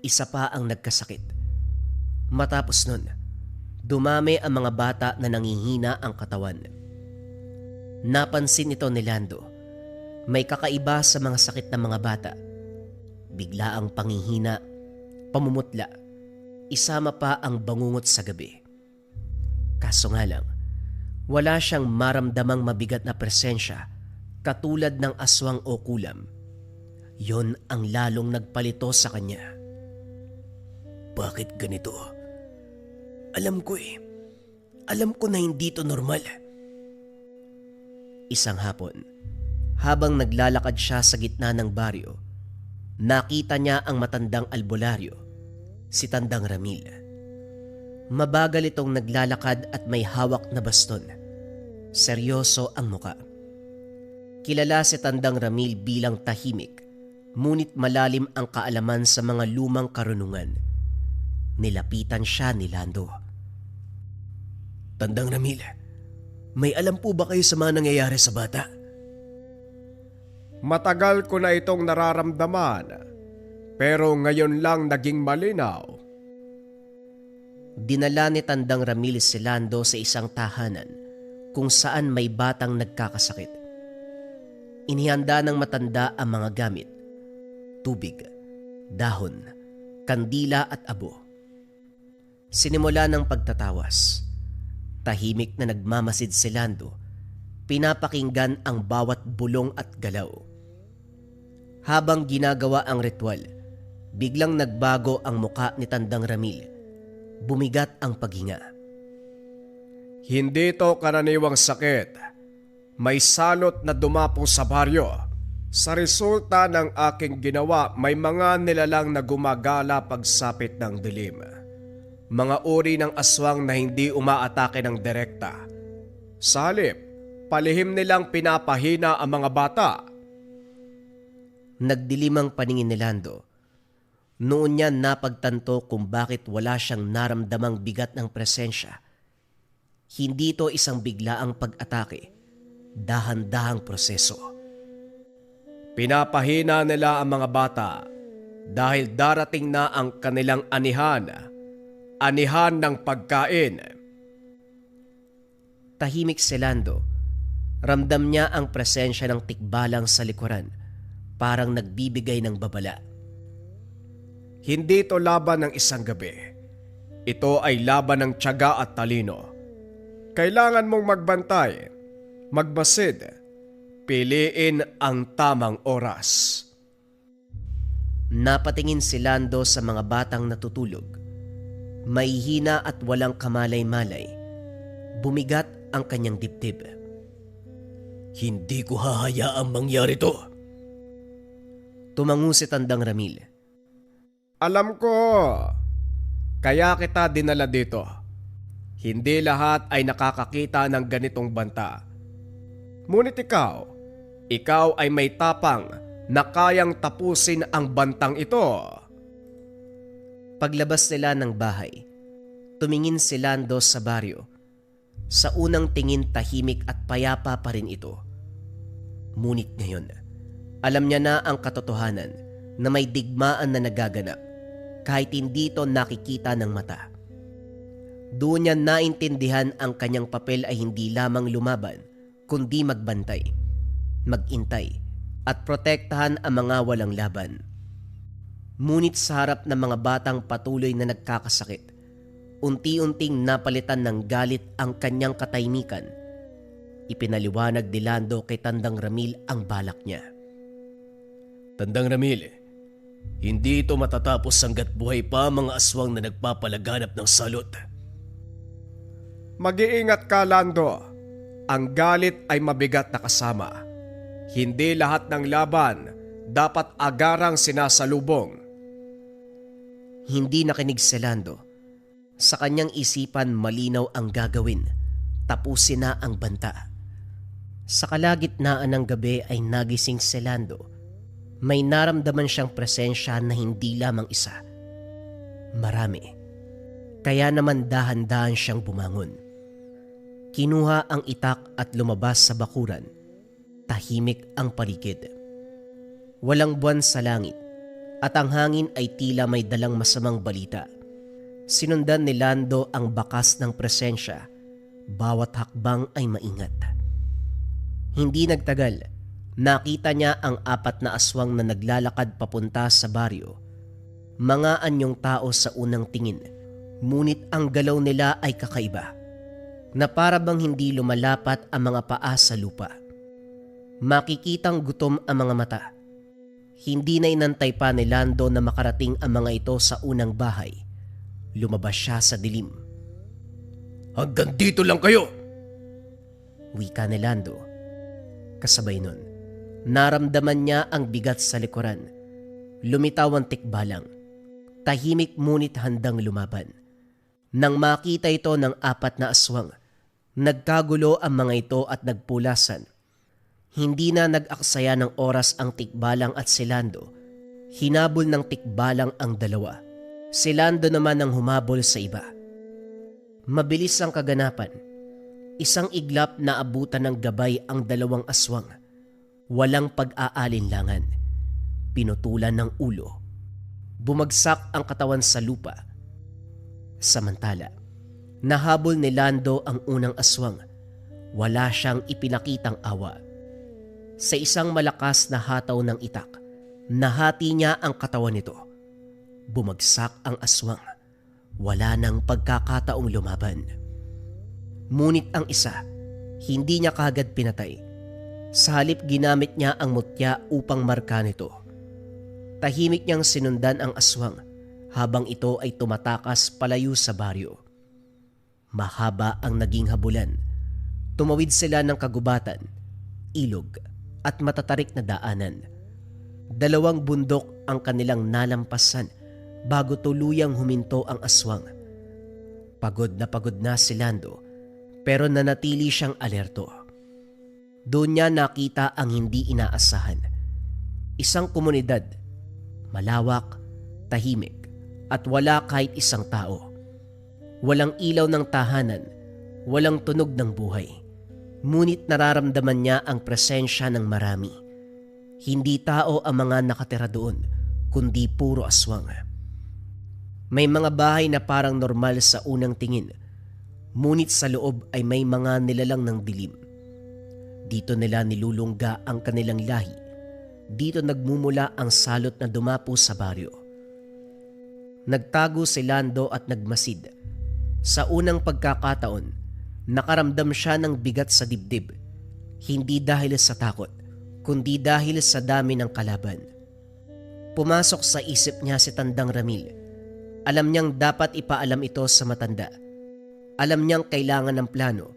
isa pa ang nagkasakit. Matapos nun, dumami ang mga bata na nangihina ang katawan. Napansin ito ni Lando. May kakaiba sa mga sakit ng mga bata. Bigla ang panghihina, pamumutla, isama pa ang bangungot sa gabi. Kaso nga lang, wala siyang maramdamang mabigat na presensya katulad ng aswang o kulam. Yon ang lalong nagpalito sa kanya. Bakit ganito? Alam ko na hindi to normal. Isang hapon, habang naglalakad siya sa gitna ng baryo, nakita niya ang matandang albularyo, si Tandang Ramil. Mabagal itong naglalakad at may hawak na baston. Seryoso ang muka. Kilala si Tandang Ramil bilang tahimik, ngunit malalim ang kaalaman sa mga lumang karunungan. Nilapitan siya ni Lando. Tandang Ramil, may alam po ba kayo sa mga nangyayari sa bata? Matagal ko na itong nararamdaman, pero ngayon lang naging malinaw. Dinala ni Tandang Ramil si Lando sa isang tahanan kung saan may batang nagkakasakit. Inihanda ng matanda ang mga gamit, tubig, dahon, kandila at abo. Sinimula ng pagtatawas. Tahimik na nagmamasid si Lando, pinapakinggan ang bawat bulong at galaw. Habang ginagawa ang ritual, biglang nagbago ang muka ni Tandang Ramil. Bumigat ang paghinga. Hindi to karaniwang sakit. May salot na dumapo sa baryo. Sa resulta ng aking ginawa, may mga nilalang na gumagala pagsapit ng dilim. Mga uri ng aswang na hindi umaatake ng direkta. Sa halip, palihim nilang pinapahina ang mga bata. Nagdilim ang paningin ni Lando. Noon niya napagtanto kung bakit wala siyang naramdamang bigat ng presensya. Hindi ito isang biglaang pag-atake, dahan-dahang proseso. Pinapahina nila ang mga bata dahil darating na ang kanilang anihan ng pagkain. Tahimik si Lando. Ramdam niya ang presensya ng tikbalang sa likuran, parang nagbibigay ng babala. Hindi ito laban ng isang gabi. Ito ay laban ng tiyaga at talino. Kailangan mong magbantay, Magbasid, piliin ang tamang oras. Napatingin si Lando sa mga batang natutulog. May hina at walang kamalay-malay. Bumigat ang kanyang dibdib. Hindi ko hahayaang mangyari to. Tumango si Tandang Ramil. Alam ko, kaya kita dinala dito. Hindi lahat ay nakakakita ng ganitong banta. Ngunit ikaw ay may tapang na kayang tapusin ang bantang ito. Paglabas nila ng bahay, tumingin si Lando sa baryo. Sa unang tingin tahimik at payapa pa rin ito. Ngunit ngayon, alam niya na ang katotohanan na may digmaan na nagaganap kahit hindi ito nakikita ng mata. Doon niya naintindihan ang kanyang papel ay hindi lamang lumaban kundi magbantay, magintay at protektahan ang mga walang laban. Ngunit sa harap ng mga batang patuloy na nagkakasakit, unti-unting napalitan ng galit ang kanyang katahimikan. Ipinaliwanag ni Lando kay Tandang Ramil ang balak niya. Tandang Ramil, hindi ito matatapos hanggat buhay pa mga aswang na nagpapalaganap ng salot. Mag-iingat ka, Lando. Ang galit ay mabigat na kasama. Hindi lahat ng laban dapat agarang sinasalubong. Hindi nakinig si Lando. Sa kanyang isipan malinaw ang gagawin. Tapusin na ang banta. Sa kalagitnaan ng gabi ay nagising si Lando. May naramdaman siyang presensya na hindi lamang isa. Marami. Kaya naman dahan-dahan siyang bumangon. Kinuha ang itak at lumabas sa bakuran. Tahimik ang paligid. Walang buwan sa langit at ang hangin ay tila may dalang masamang balita. Sinundan ni Lando ang bakas ng presensya. Bawat hakbang ay maingat. Hindi nagtagal, nakita niya ang 4 na aswang na naglalakad papunta sa baryo. Mga anyong tao sa unang tingin, ngunit ang galaw nila ay kakaiba, na para bang hindi lumalapat ang mga paa sa lupa. Makikitang gutom ang mga mata. Hindi na inantay pa ni Lando na makarating ang mga ito sa unang bahay. Lumabas siya sa dilim. Hanggang dito lang kayo! Wika ni Lando. Kasabay nun, naramdaman niya ang bigat sa likuran. Lumitaw ang tikbalang. Tahimik ngunit handang lumaban. Nang makita ito ng 4 na aswang, nagkagulo ang mga ito at nagpulasan. Hindi na nag-aksaya ng oras ang tikbalang at si Lando. Hinabol ng tikbalang ang dalawa. Si Lando naman ang humabol sa iba. Mabilis ang kaganapan. Isang iglap na abutan ng gabay ang 2 aswang. Walang pag-aalinlangan. Pinutulan ng ulo. Bumagsak ang katawan sa lupa. Samantala, nahabol ni Lando ang unang aswang. Wala siyang ipinakitang awa. Sa isang malakas na hataw ng itak, nahati niya ang katawan nito. Bumagsak ang aswang. Wala nang pagkakataong lumaban. Ngunit ang isa, hindi niya kagad pinatay. Sa halip ginamit niya ang mutya upang marka nito. Tahimik niyang sinundan ang aswang habang ito ay tumatakas palayo sa baryo. Mahaba ang naging habulan. Tumawid sila ng kagubatan, ilog at matatarik na daanan. 2 bundok ang kanilang nalampasan bago tuluyang huminto ang aswang. Pagod na si Lando pero nanatili siyang alerto. Doon niya nakita ang hindi inaasahan. Isang komunidad, malawak, tahimik at wala kahit isang tao. Walang ilaw ng tahanan, walang tunog ng buhay. Ngunit nararamdaman niya ang presensya ng marami. Hindi tao ang mga nakatira doon, kundi puro aswang. May mga bahay na parang normal sa unang tingin, ngunit sa loob ay may mga nilalang ng dilim. Dito nila nilulungga ang kanilang lahi. Dito nagmumula ang salot na dumapo sa baryo. Nagtago si Lando at nagmasid. Sa unang pagkakataon, nakaramdam siya ng bigat sa dibdib, Hindi dahil sa takot, kundi dahil sa dami ng kalaban. Pumasok sa isip niya si Tandang Ramil. Alam niyang dapat ipaalam ito sa matanda. Alam niyang kailangan ng plano,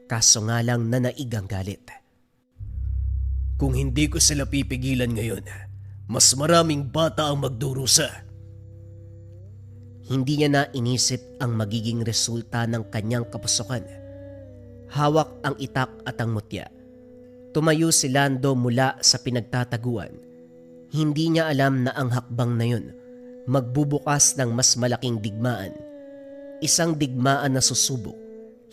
kaso nga lang nanaig ang galit. Kung hindi ko sila pipigilan ngayon, mas maraming bata ang magdurusa. Hindi niya na inisip ang magiging resulta ng kanyang kapusukan. Hawak ang itak at ang mutya. Tumayo si Lando mula sa pinagtataguan. Hindi niya alam na ang hakbang na yun magbubukas ng mas malaking digmaan. Isang digmaan na susubok,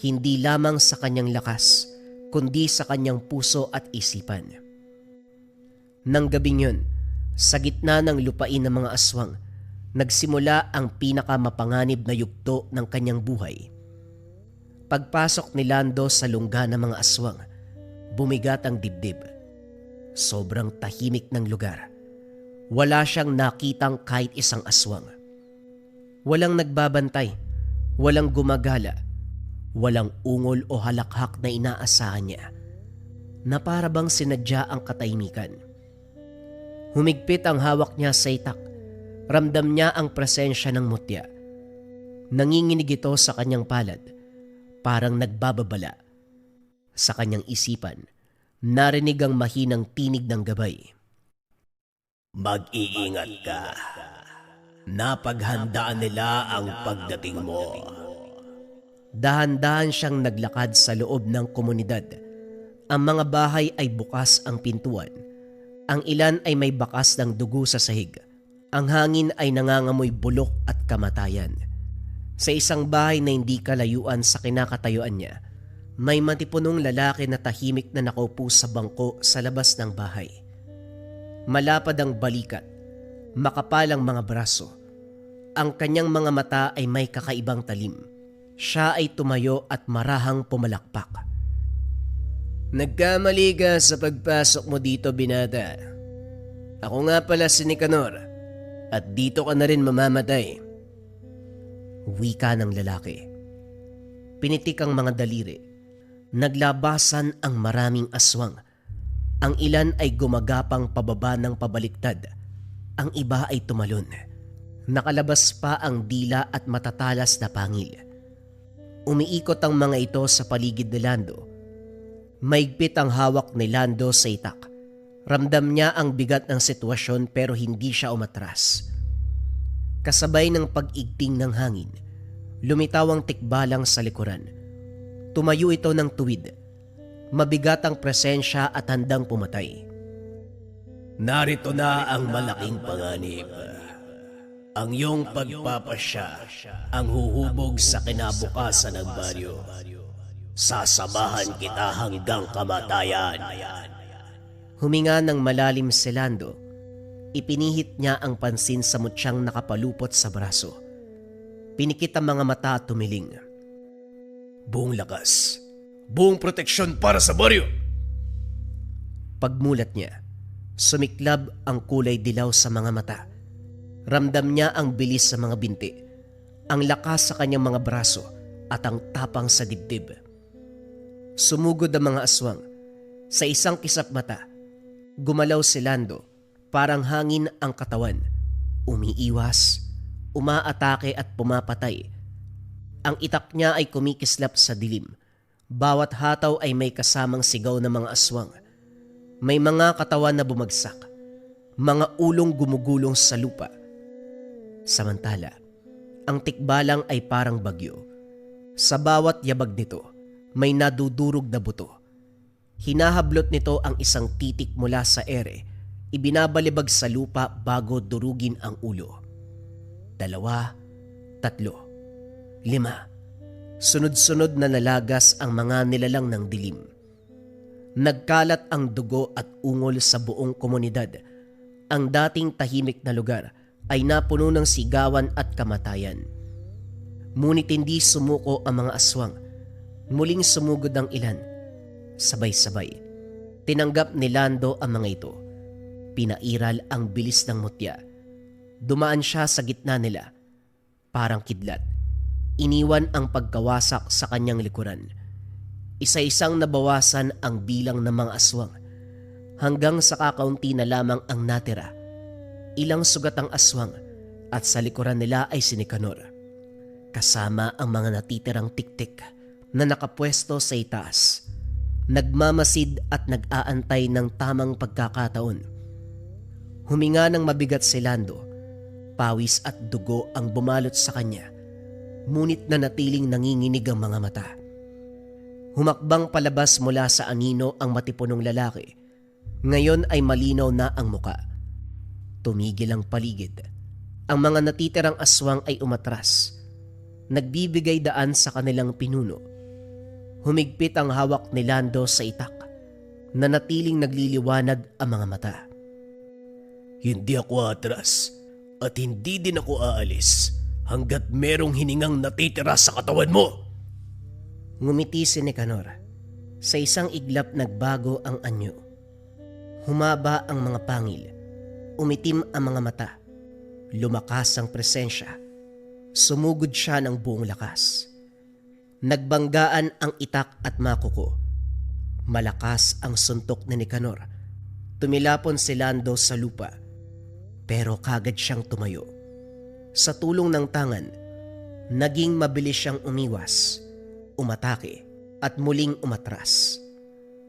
hindi lamang sa kanyang lakas, kundi sa kanyang puso at isipan. Nang gabing yun, sa gitna ng lupain ng mga aswang, nagsimula ang pinakamapanganib na yugto ng kanyang buhay. Pagpasok ni Lando sa lungga ng mga aswang, bumigat ang dibdib. Sobrang tahimik ng lugar. Wala siyang nakitang kahit isang aswang. Walang nagbabantay, walang gumagala, walang ungol o halakhak na inaasahan niya, na para bang sinadya ang katahimikan. Humigpit ang hawak niya sa itak. Ramdam niya ang presensya ng mutya. Nanginginig ito sa kanyang palad, parang nagbababala. Sa kanyang isipan, narinig ang mahinang tinig ng gabay. Mag-iingat ka. Napaghandaan nila ang pagdating mo. Dahan-dahan siyang naglakad sa loob ng komunidad. Ang mga bahay ay bukas ang pintuan. Ang ilan ay may bakas ng dugo sa sahig. Ang hangin ay nangangamoy bulok at kamatayan. Sa isang bahay na hindi kalayuan sa kinakatayuan niya, may matipunong lalaki na tahimik na nakaupo sa bangko sa labas ng bahay. Malapad ang balikat, makapal ang mga braso. Ang kanyang mga mata ay may kakaibang talim. Siya ay tumayo at marahang pumalakpak. Nagkamali ka sa pagpasok mo dito, binata. Ako nga pala si Nicanor, at dito ka na rin mamamatay. Wika ng lalaki. Pinitik ang mga daliri. Naglabasan ang maraming aswang. Ang ilan ay gumagapang pababa ng pabaliktad. Ang iba ay tumalon. Nakalabas pa ang dila at matatalas na pangil. Umiikot ang mga ito sa paligid ni Lando. Maigpit ang hawak ni Lando sa itak. Ramdam niya ang bigat ng sitwasyon pero hindi siya umatras. Kasabay ng pag-igting ng hangin, lumitaw ang tikbalang sa likuran. Tumayo ito ng tuwid. Mabigat ang presensya at handang pumatay. Narito na ang malaking panganib. Ang iyong pagpapasya ang huhubog sa kinabukasan ng baryo. Sasamahan kita hanggang kamatayan. Huminga ng malalim si Lando. Ipinihit niya ang pansin sa mutyang nakapalupot sa braso. Pinikit ang mga mata at tumiling. Buong lakas, buong proteksyon para sa baryo. Pagmulat niya, sumiklab ang kulay dilaw sa mga mata. Ramdam niya ang bilis sa mga binti, ang lakas sa kanyang mga braso at ang tapang sa dibdib. Sumugod ang mga aswang. Sa isang kisap mata, gumalaw si Lando, parang hangin ang katawan. Umiiwas, umaatake at pumapatay. Ang itak niya ay kumikislap sa dilim. Bawat hataw ay may kasamang sigaw ng mga aswang. May mga katawan na bumagsak, mga ulong gumugulong sa lupa. Samantala, ang tikbalang ay parang bagyo. Sa bawat yabag nito, may nadudurog na buto. Hinahablot nito ang isang titik mula sa ere, ibinabalibag sa lupa bago durugin ang ulo. 2, 3, 5. Sunod-sunod na nalagas ang mga nilalang ng dilim. Nagkalat ang dugo at ungol sa buong komunidad. Ang dating tahimik na lugar ay napuno ng sigawan at kamatayan. Ngunit hindi sumuko ang mga aswang. Muling sumugod ang ilan. Sabay-sabay, tinanggap ni Lando ang mga ito. Pinairal ang bilis ng mutya. Dumaan siya sa gitna nila. Parang kidlat. Iniwan ang pagkawasak sa kanyang likuran. Isa-isang nabawasan ang bilang ng mga aswang hanggang sa kakaunti na lamang ang natira. Ilang sugat ang aswang at sa likuran nila ay si Nicanor, kasama ang mga natitirang tiktik na nakapwesto sa itaas, nagmamasid at nag-aantay ng tamang pagkakataon. Huminga ng mabigat si Lando, pawis at dugo ang bumalot sa kanya, ngunit nanatiling nanginginig ang mga mata. Humakbang palabas mula sa anino ang matipunong lalaki. Ngayon ay malinaw na ang muka. Tumigil ang paligid. Ang mga natitirang aswang ay umatras, nagbibigay daan sa kanilang pinuno. Humigpit ang hawak ni Lando sa itak, nanatiling nagliliwanag ang mga mata. Hindi ako atras at hindi din ako aalis hanggat merong hiningang natitira sa katawan mo. Ngumiti si Nicanor. Sa isang iglap nagbago ang anyo. Humaba ang mga pangil. Umitim ang mga mata. Lumakas ang presensya. Sumugod siya ng buong lakas. Nagbanggaan ang itak at makuko. Malakas ang suntok ni Nicanor. Tumilapon si Lando sa lupa. Pero kagad siyang tumayo. Sa tulong ng tangan, naging mabilis siyang umiwas, umatake at muling umatras.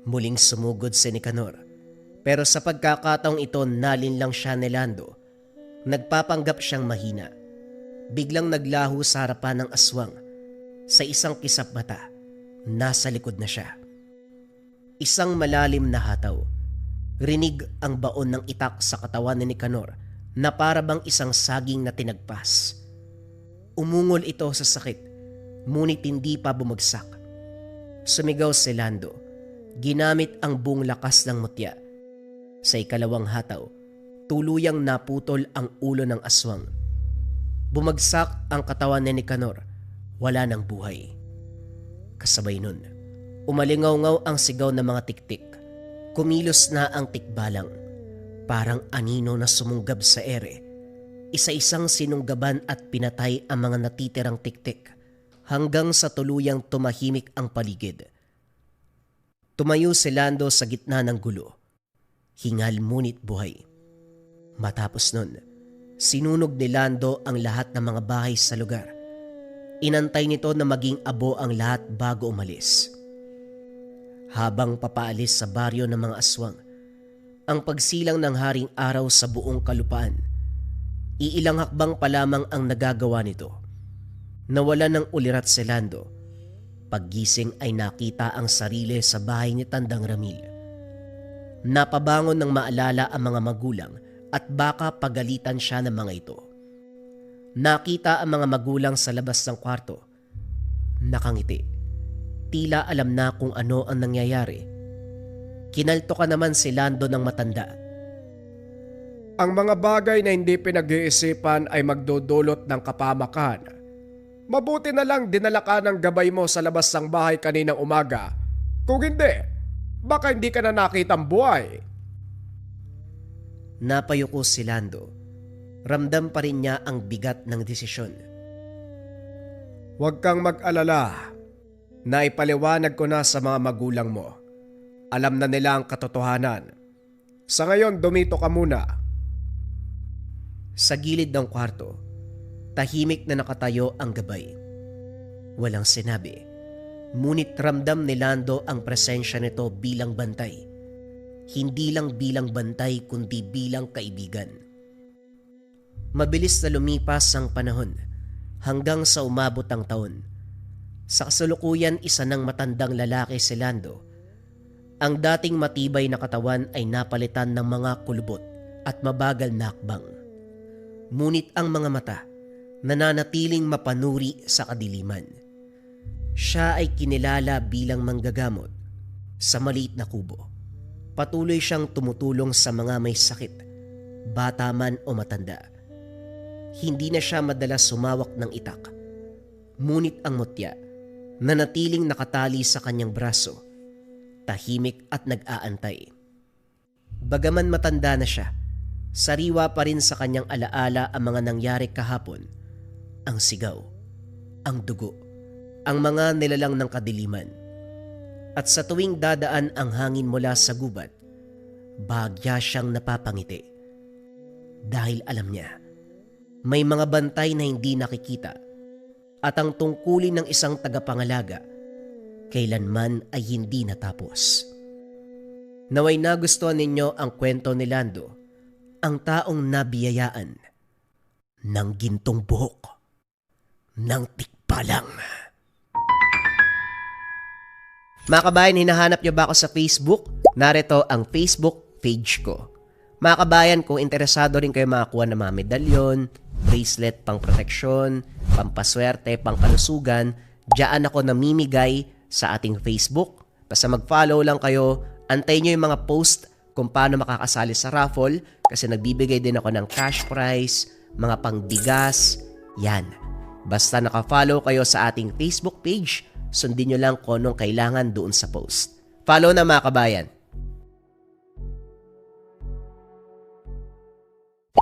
Muling sumugod si Nicanor. Pero sa pagkakataong ito nalinlang siya ni Lando. Nagpapanggap siyang mahina. Biglang naglaho sa harapan ng aswang. Sa isang kisap mata, nasa likod na siya. Isang malalim na hataw. Rinig ang baon ng itak sa katawan ni Nicanor na para bang isang saging na tinagpas. Umungol ito sa sakit, ngunit hindi pa bumagsak. Sumigaw si Lando, ginamit ang buong lakas ng mutya. Sa ikalawang hataw, tuluyang naputol ang ulo ng aswang. Bumagsak ang katawan ni Nicanor, wala ng buhay. Kasabay nun, umalingaw-ngaw ang sigaw ng mga tiktik. Kumilos na ang tikbalang, parang anino na sumunggab sa ere. Isa-isang sinunggaban at pinatay ang mga natitirang tiktik hanggang sa tuluyang tumahimik ang paligid. Tumayo si Lando sa gitna ng gulo. Hingal ngunit buhay. Matapos nun, sinunog ni Lando ang lahat ng mga bahay sa lugar. Inantay nito na maging abo ang lahat bago umalis. Habang papaalis sa baryo ng mga aswang, ang pagsilang ng haring araw sa buong kalupaan, iilang hakbang pa lamang ang nagagawa nito. Nawala ng ulirat si Lando. Paggising ay nakita ang sarili sa bahay ni Tandang Ramil. Napabangon ng maalala ang mga magulang at baka pagalitan siya ng mga ito. Nakita ang mga magulang sa labas ng kwarto. Nakangiti. Tila alam na kung ano ang nangyayari. Kinaltokan naman si Lando ng matanda. Ang mga bagay na hindi pinag-iisipan ay magdudulot ng kapamakan. Mabuti na lang dinala ka ng gabay mo sa labas ng bahay kaninang umaga. Kung hindi, baka hindi ka na nakitang buhay. Napayuko si Lando. Ramdam pa rin niya ang bigat ng desisyon. Huwag kang mag-alala. Naipaliwanag ko na sa mga magulang mo. Alam na nila ang katotohanan. Sa ngayon, dumito ka muna. Sa gilid ng kwarto, tahimik na nakatayo ang gabay. Walang sinabi, ngunit ramdam ni Lando ang presensya nito bilang bantay. Hindi lang bilang bantay kundi bilang kaibigan. Mabilis na lumipas ang panahon hanggang sa umabot ang taon. Sa kasalukuyan isa ng matandang lalaki si Lando. Ang dating matibay na katawan ay napalitan ng mga kulubot at mabagal na hakbang. Ngunit ang mga mata nananatiling mapanuri sa kadiliman. Siya ay kinilala bilang manggagamot sa maliit na kubo. Patuloy siyang tumutulong sa mga may sakit, bata man o matanda. Hindi na siya madalas sumawak ng itak. Ngunit ang mutya, nanatiling nakatali sa kanyang braso, tahimik at nag-aantay. Bagaman matanda na siya, sariwa pa rin sa kanyang alaala ang mga nangyari kahapon. Ang sigaw, ang dugo, ang mga nilalang ng kadiliman. At sa tuwing dadaan ang hangin mula sa gubat, bahagya siyang napapangiti. Dahil alam niya, may mga bantay na hindi nakikita at ang tungkulin ng isang tagapangalaga kailanman ay hindi natapos. Naway nagustuhan ninyo ang kwento ni Lando, ang taong nabiyayaan ng gintong buhok ng tikbalang. Mga kabayan, hinahanap niyo ba ako sa Facebook? Narito ang Facebook page ko. Mga kabayan, kung interesado rin kayo makakuha ng mga medalyon, bracelet pang proteksyon, pampaswerte, pang kalusugan, diyan ako namimigay sa ating Facebook. Basta mag-follow lang kayo, antayin nyo yung mga post kung paano makakasali sa raffle kasi nagbibigay din ako ng cash prize, mga pangbigas, yan. Basta naka-follow kayo sa ating Facebook page, sundin nyo lang kung anong kailangan doon sa post. Follow na mga kabayan.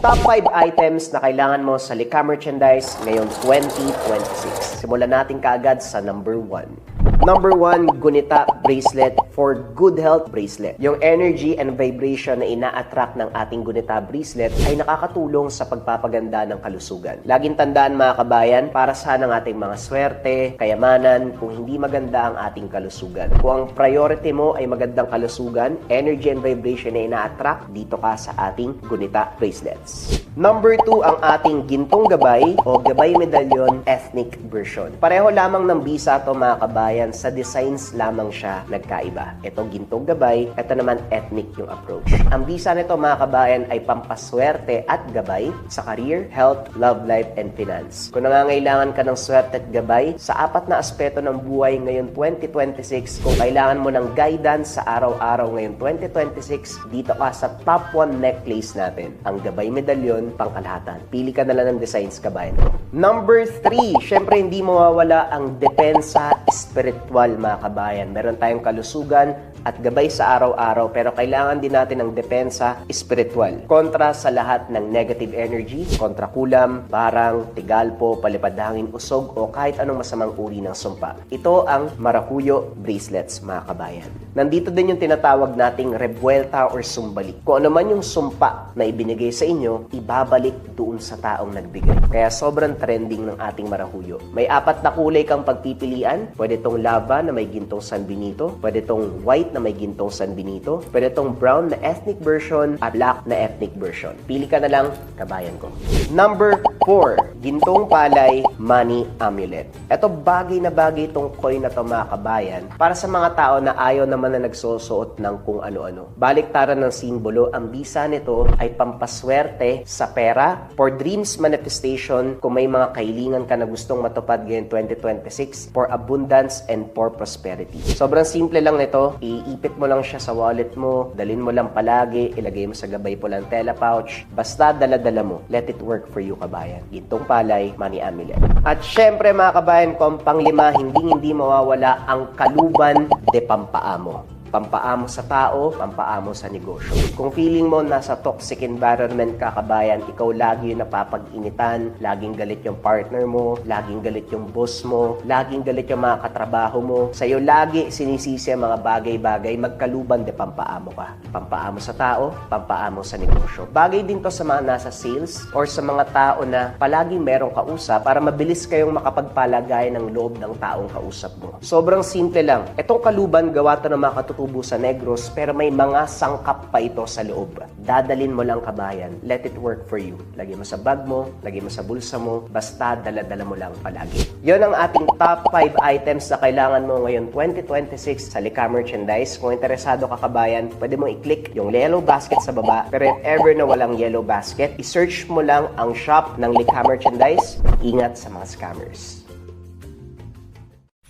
Top 5 items na kailangan mo sa Lika Merchandise ngayong 2026. Simulan natin kaagad sa number 1. Number 1, Gunita Bracelet for Good Health Bracelet. Yung energy and vibration na ina-attract ng ating Gunita Bracelet ay nakakatulong sa pagpapaganda ng kalusugan. Laging tandaan mga kabayan, para saan ang ating mga swerte, kayamanan, kung hindi maganda ang ating kalusugan. Kung ang priority mo ay magandang kalusugan, energy and vibration na ina-attract, dito ka sa ating Gunita Bracelets. Number 2, ang ating Gintong Gabay o Gabay Medallion Ethnic Version. Pareho lamang ng bisa to mga kabayan, sa designs lamang siya nagkaiba. Ito Gintong Gabay, ito naman ethnic yung approach. Ang bisa nito mga kabayan ay pampaswerte at gabay sa career, health, love life, and finance. Kung nangangailangan ka ng swerte at gabay sa 4 na aspeto ng buhay ngayon 2026, kung kailangan mo ng guidance sa araw-araw ngayon 2026, dito ka sa top 1 necklace natin, ang Gabay Medallion pangkalahatan. Pili ka na lang ng designs kabayan. Number 3, syempre hindi mawawala ang depensa spiritual mga kabayan. Meron tayong kalusugan at gabay sa araw-araw pero kailangan din natin ng depensa spiritual. Kontra sa lahat ng negative energy, kontra kulam, barang, tigalpo, palipad hangin, usog o kahit anong masamang uri ng sumpa. Ito ang Maracuyo Bracelets mga kabayan. Nandito din yung tinatawag nating rebuelta or sumbalik. Kung ano man yung sumpa na ibinigay sa inyo, ibabalik doon sa taong nagbigay. Kaya sobrang trending ng ating Maracuyo. May 4 na kulay kang pagpipilian. Pwede tong lava na may gintong San Benito, pwede tong white na may gintong San Benito, pwede tong brown na ethnic version at black na ethnic version. Pili ka na lang, kabayan ko. Number 4, Gintong Palay Money Amulet. Ito bagay na bagay itong coin na to mga kabayan para sa mga tao na ayaw naman na nagsusuot ng kung ano-ano. Baliktaran ng simbolo, ang bisa nito ay pampaswerte sa pera, for dreams manifestation, kung may mga kahilingan ka na gustong matupad ngayon 2026, for abundance and for prosperity. Sobrang simple lang nito, iipit mo lang siya sa wallet mo, dalhin mo lang palagi, ilagay mo sa gabay po lang tela pouch, basta dala-dala mo, let it work for you kabayan. Gintong Palay Money Amulet. At syempre mga kabayan, kung pang-5, hindi mawawala ang Kaluban de Pampaamo. Pampaamo sa tao, pampaamo sa negosyo. Kung feeling mo nasa toxic environment ka kabayan, ikaw lagi yung napapag-initan, laging galit yung partner mo, laging galit yung boss mo, laging galit yung mga katrabaho mo, sa'yo lagi sinisisi ang mga bagay-bagay, magkaluban de pampaamo ka. Pampaamo sa tao, pampaamo sa negosyo. Bagay din to sa mga nasa sales or sa mga tao na palaging merong kausap para mabilis kayong makapagpalagay ng loob ng taong kausap mo. Sobrang simple lang. Itong kaluban, gawa to ng mga katutubo sa Negros, pero may mga sangkap pa ito sa loob. Dadalin mo lang kabayan. Let it work for you. Lagay mo sa bag mo, lagay mo sa bulsa mo, basta dala-dala mo lang palagi. Yon ang ating top 5 items na kailangan mo ngayon 2026 sa Lika Merchandise. Kung interesado ka kabayan, pwede mong i-click yung yellow basket sa baba. Pero if ever na walang yellow basket, i-search mo lang ang shop ng Lika Merchandise. Ingat sa mga scammers.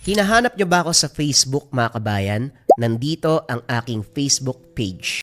Hinahanap niyo ba ako sa Facebook mga kabayan? Nandito ang aking Facebook page.